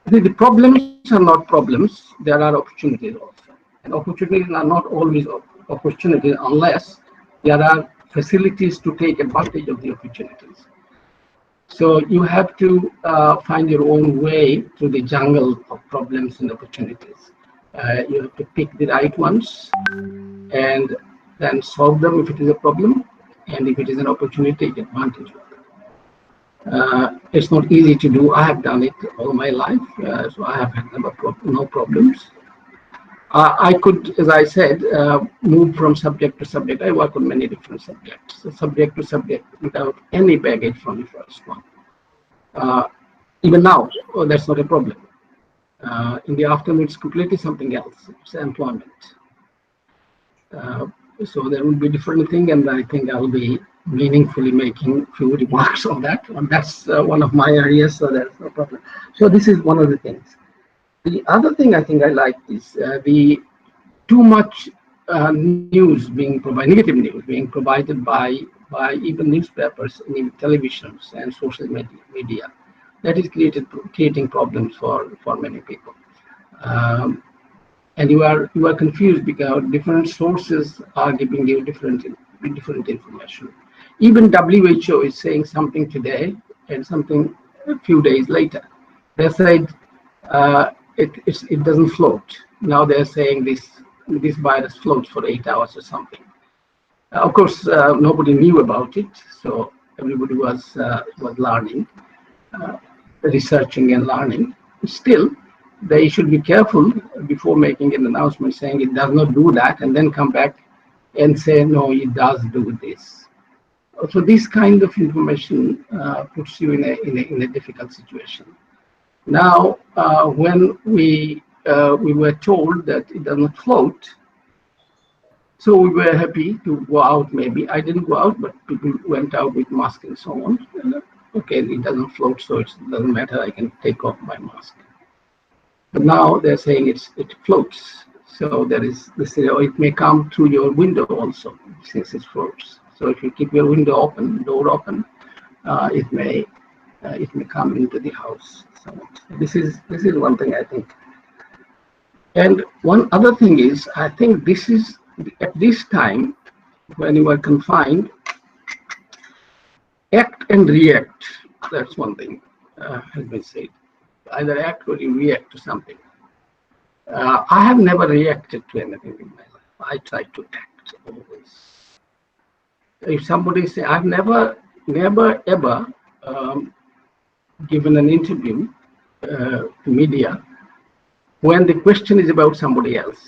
the problems are not problems, there are opportunities also. And opportunities are not always opportunities unless there are facilities to take advantage of the opportunities. So you have to find your own way through the jungle of problems and opportunities. You have to pick the right ones and then solve them if it is a problem, and if it is an opportunity, take advantage of it. It's not easy to do. I have done it all my life, so I have had no problems. I could, as I said, move from subject to subject. I work on many different subjects, so subject to subject without any baggage from the first one. Even now, that's not a problem. In the afternoon, it's completely something else. It's employment. So there will be different thing, and I think I'll be meaningfully making few remarks on that. And that's one of my areas, so there's no problem. So this is one of the things. The other thing I think I like is the too much news being provided, negative news being provided by even newspapers, even televisions and social media. That is creating problems for many people. And you are confused because different sources are giving you different information. Even WHO is saying something today and something a few days later. They said it doesn't float. Now they're saying this virus floats for 8 hours or something. Of course, nobody knew about it, so everybody was learning, researching and learning. Still, they should be careful before making an announcement saying it does not do that, and then come back and say, no, it does do this. So this kind of information puts you in a difficult situation. Now, when we were told that it does not float, so we were happy to go out maybe. I didn't go out, but people went out with masks and so on. Okay, it doesn't float, so it doesn't matter, I can take off my mask. But now they're saying it floats. So they say, oh, it may come through your window also, since it floats. So if you keep your window open, door open, it may come into the house. So this is one thing I think. And one other thing is, I think this is, at this time, when you are confined, act and react. That's one thing has been said. Either act or you react to something. I have never reacted to anything in my life. I try to act always. If somebody say, I've never ever given an interview to media when the question is about somebody else.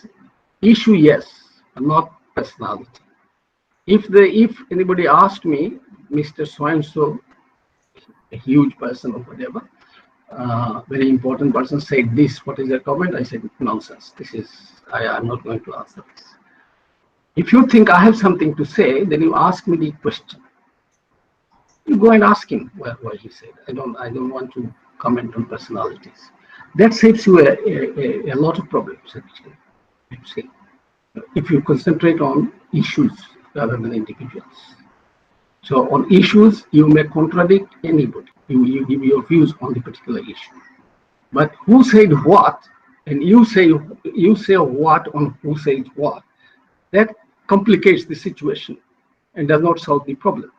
Issue, yes, but not personality. If anybody asked me, Mr. So-and-so, a huge person or whatever, very important person said this, what is your comment? I said, nonsense. I'm not going to answer this. If you think I have something to say, then you ask me the question. You go and ask him what he said. I don't want to comment on personalities. That saves you a lot of problems, actually. If you concentrate on issues rather than individuals. So on issues, you may contradict anybody. You give your views on the particular issue. But who said what, and you say what on who said what, that complicates the situation and does not solve the problem.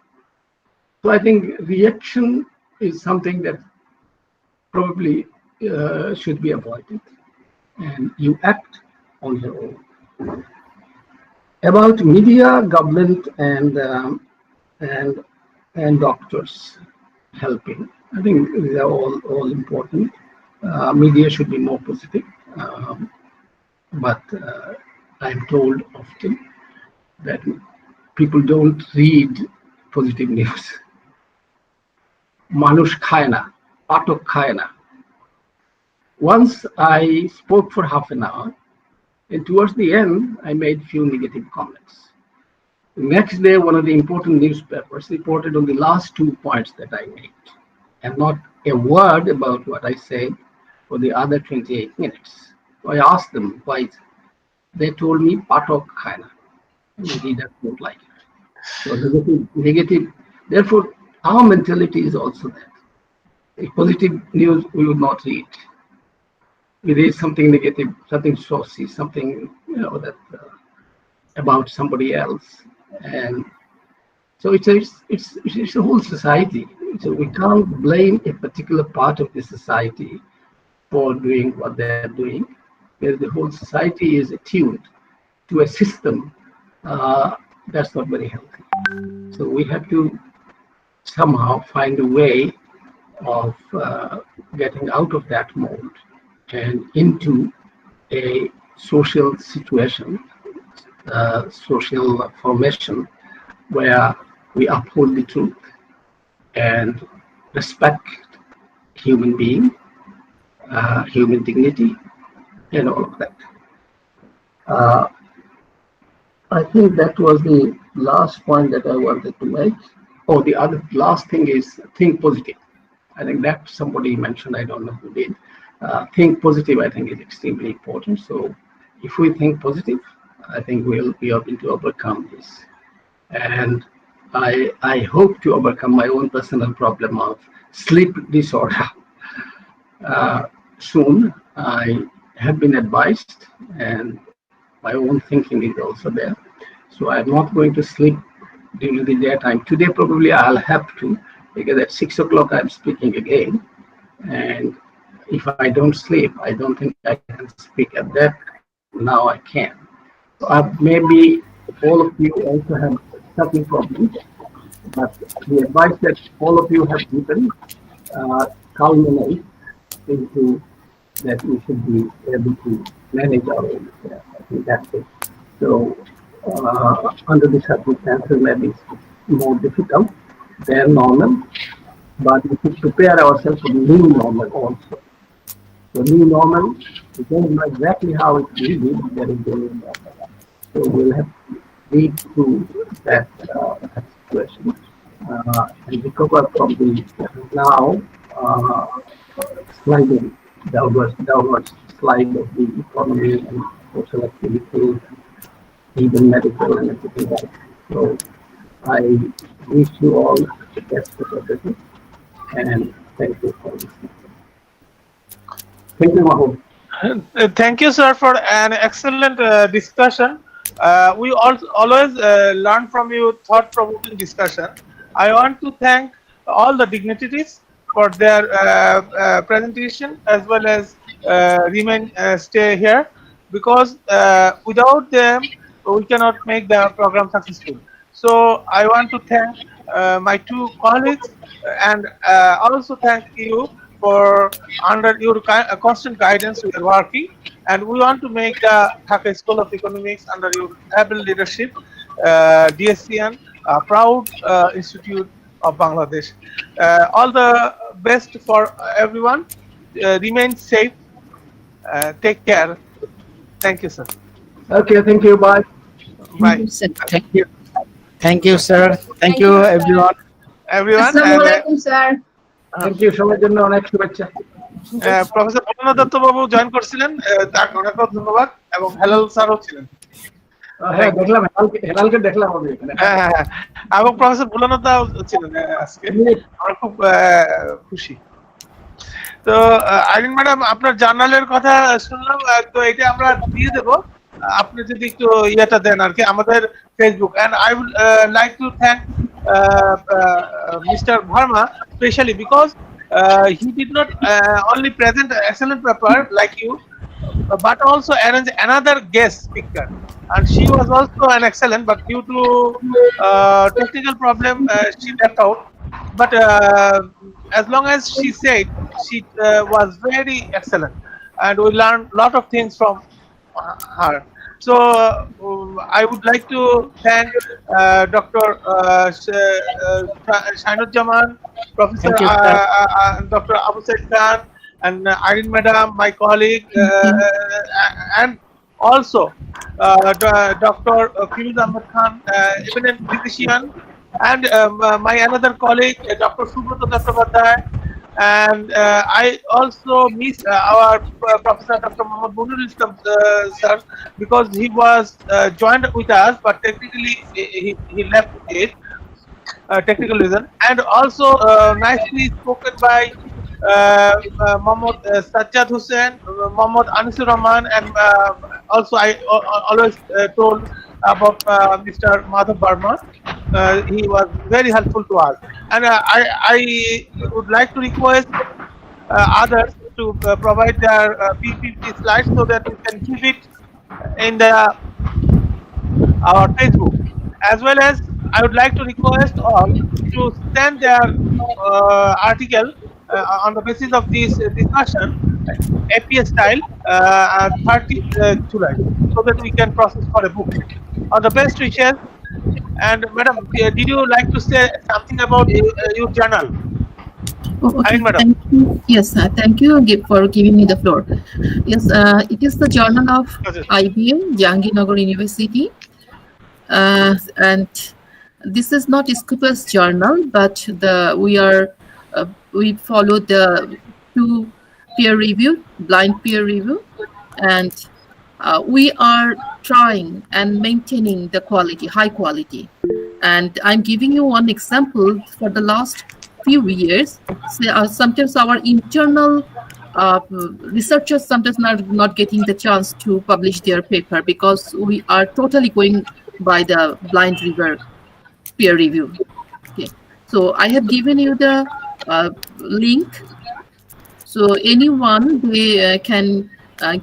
So I think reaction is something that probably should be avoided, and you act on your own. About media, government, and doctors helping, I think they are all important. Media should be more positive, but I'm told often that people don't read positive news. Manush খায় না, পাঠক খায় না. Once I spoke for half an hour, and towards the end, I made few negative comments. The next day, one of the important newspapers reported on the last 2 points that I made, and not a word about what I said for the other 28 minutes. So I asked them why. They told me, patok খায় না. He does not like it. So negative. Therefore, our mentality is also that. A positive news we would not read. We read something negative, something saucy, something that about somebody else, and so it's a whole society. So we can't blame a particular part of the society for doing what they're doing, where the whole society is attuned to a system that's not very healthy. So we have to somehow find a way of getting out of that mode and into a social situation, social formation where we uphold the truth and respect human being, human dignity, and all of that. I think that was the last point that I wanted to make. Oh, the other last thing is think positive. I think that somebody mentioned, I don't know who did. Think positive, I think, is extremely important. So if we think positive, I think we'll be able to overcome this. And I hope to overcome my own personal problem of sleep disorder. Soon, I have been advised, and my own thinking is also there. So I'm not going to sleep during the daytime. Today, probably I'll have to, because at 6 o'clock I'm speaking again. And if I don't sleep, I don't think I can speak at that. Now I can. So maybe all of you also have certain problems, but the advice that all of you have given culminates into that we should be able to manage our own affairs. I think that's it. So under the circumstances, maybe it's more difficult than normal, but we should prepare ourselves for the new normal also. The new normal, we don't know exactly how it will be, but there is the new normal. So we'll have to read through that situation and recover from the now sliding downward slide of the economy and social activities, even medical and everything else. So I wish you all the best of everything, and thank you for listening. Thank you, Mahood. Thank you, sir, for an excellent discussion. We always learn from you thought-provoking discussion. I want to thank all the dignitaries for their presentation as well as stay here, because without them we cannot make the program successful. So I want to thank my two colleagues and also thank you for under your constant guidance we are working, and we want to make the Dhaka School of Economics under your able leadership, DSCN, a proud institute of Bangladesh. All the best for everyone. Remain safe. Take care. Thank you, sir. Okay, thank you. Bye. Bye. Thank you. Thank you, sir. Thank you, everyone. Everyone. Assalamualaikum, sir. Thank you সবার জন্য অনেক শুভেচ্ছা। Professor Bholanath Dutta বাবু join করছিলেন, তাকে অনেক ধন্যবাদ, এবং হেলাল স্যারও ছিলেন। হ্যাঁ দেখলাম, হেলালকে দেখলাম আমি এখানে। হ্যাঁ, এবং প্রফেসর ভোলানাথ দাও ছিলেন আজকে, আমরা খুব খুশি। তো আইরিন ম্যাডাম, আপনার জার্নালের কথা শুনলাম, তো এটা আমরা দিয়ে দেব, আপনি যদি একটু ইয়েটা দেন আর কি আমাদের Facebook. And I would like to thank Mr. Verma especially because he did not only present an excellent paper like you, but also arrange another guest speaker, and she was also an excellent, but due to technical problem she left out. But as long as she said, she was very excellent, and we learned a lot of things from her. So I would like to thank Dr. Shainujaman, Professor Dr. Abu Said Khan, and Irene Madam, my colleague, and also Dr. Firoz Ahmed Khan, eminent physician, and my another colleague, Dr. Subroto Dattopadhyay. And I also miss our Professor Dr. Mohammed Bunur Islam sir, because he was joined with us, but technically he left it, technical reason. And also nicely spoken by Mohammed Sajjad Hussain, Mohammed Anisur Rahman, and also I always told about Mr. Madhav Verma. He was very helpful to us, and I would like to request others to provide their PPT slides so that we can keep it in our Facebook, as well as I would like to request all to send their article on the basis of this discussion, APS style, 30th July, so that we can process for a book. All the best wishes. And madam, did you like to say something about your journal? Okay, thank you. Yes, thank you for giving me the floor. Yes, it is the journal of IBM, Jahangirnagar University, and this is not Scoopus journal, but we follow the 2 peer review, blind peer review, and we are trying and maintaining the quality, high quality. And I'm giving you one example. For the last few years, sometimes our internal researchers sometimes not getting the chance to publish their paper because we are totally going by the blind peer review. Okay, so I have given you the link, so anyone they can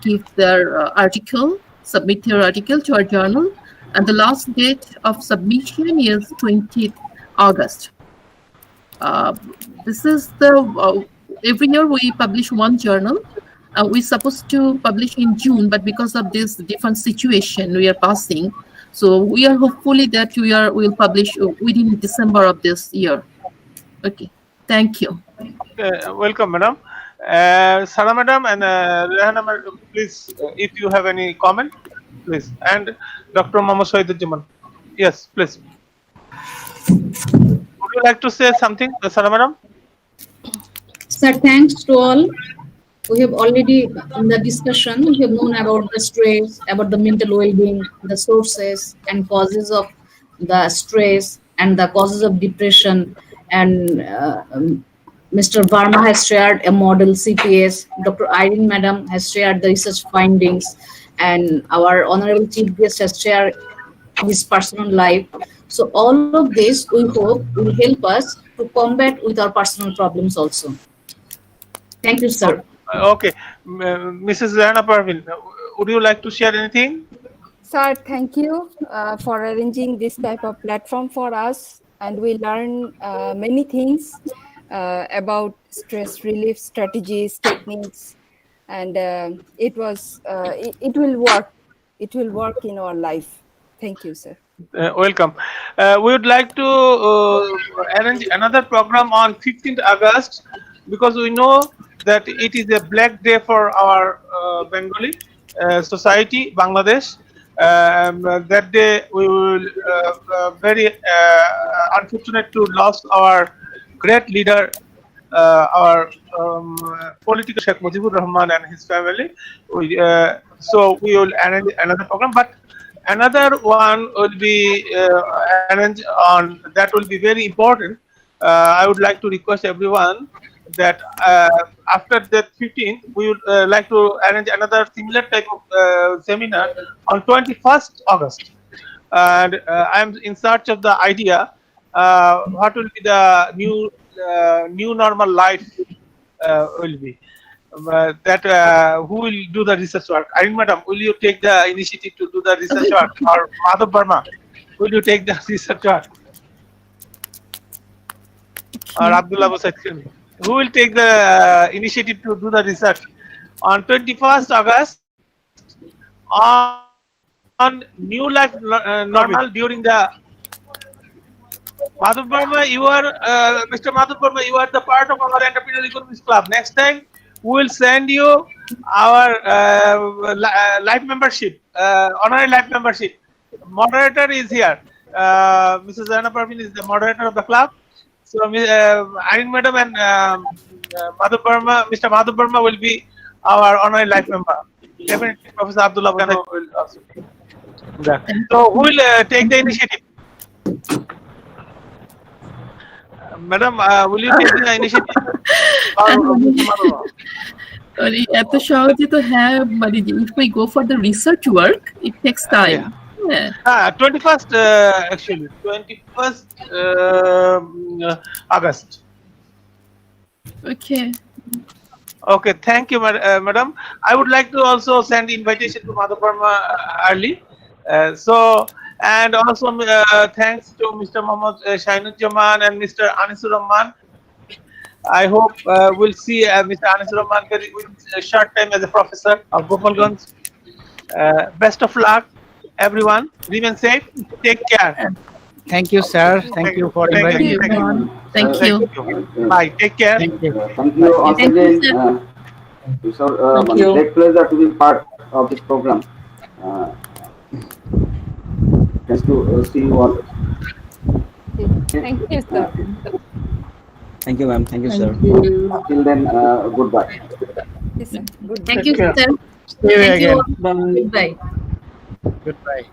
give their article, submit their article to our journal, and the last date of submission is 20th August. This is the every year we publish one journal. We're supposed to publish in June, but because of this different situation we are passing, so we are hopefully that we'll publish within December of this year. Okay, thank you. Welcome, madam. Sarah madam and Rehana madam, please, if you have any comment, please. And Dr. Mohammed Shainujaman, yes, please. Would you like to say something, Sarah madam? Sir, thanks to all. We have already, in the discussion, we have known about the stress, about the mental well-being, the sources and causes of the stress, and the causes of depression, and Mr. Verma has shared a model CPS. Dr. Irene Madam has shared the research findings, and our honorable chief guest has shared his personal life. So all of this, we hope, will help us to combat with our personal problems also. Thank you, sir. Okay, Mrs. Rana Parvin, would you like to share anything? Sir, thank you for arranging this type of platform for us, and we learn many things about stress relief strategies, techniques, and it will work. It will work in our life. Thank you, sir. Welcome. We would like to arrange another program on 15th August because we know that it is a black day for our Bengali society, Bangladesh. That day we will very unfortunate to lose our great leader, our political Sheikh Mujibur Rahman and his family. So we will arrange another program, but another one will be arranged on that will be very important. I would like to request everyone that after that 15th, we would like to arrange another similar type of seminar on 21st August. And I am in search of the idea what will be the new normal life will be. Who will do the research work? Irene Madam, will you take the initiative to do the research work? Or Madhav Verma, will you take the research work? Or Abdullah Basaid, who will take the initiative to do the research? On 21st August, on new life normal during the Madhav Verma, you are Mr. Madhav Verma, you are the part of our entrepreneurial economics club. Next time, we will send you our life membership, honorary life membership. Moderator is here. Mrs. Anna Parvin is the moderator of the club. So, Irene Madam and Madhav Verma, Mr. Madhav Verma will be our honorary life member. Definitely, Professor Abdullah will also. So, who will take the initiative? Madam, will you take the initiative? এত সহজে তো হ্যাঁ মানে if we go for the research work it takes time. Yeah. 21st actually 21st August. Okay, thank you, madam. I would like to also send invitation to Madhav Verma early. And also thanks to Mr. Mohammad Shainujaman and Mr. Anisur Rahman. I hope we'll see Mr. Anisur Rahman very short time as a professor of Gopalganj. Best of luck, everyone. Remain safe. Take care. Thank you, sir. Thank you for inviting me. Thank you. Bye. Take care. Thank you once again. It's a great pleasure to be part of this program. Nice to see you all. Thank you, sir. Thank you, ma'am. Thank you, sir. Till then, goodbye. Yes, sir. Good. Thank you, sir. See you Thank again. you. Goodbye. Goodbye.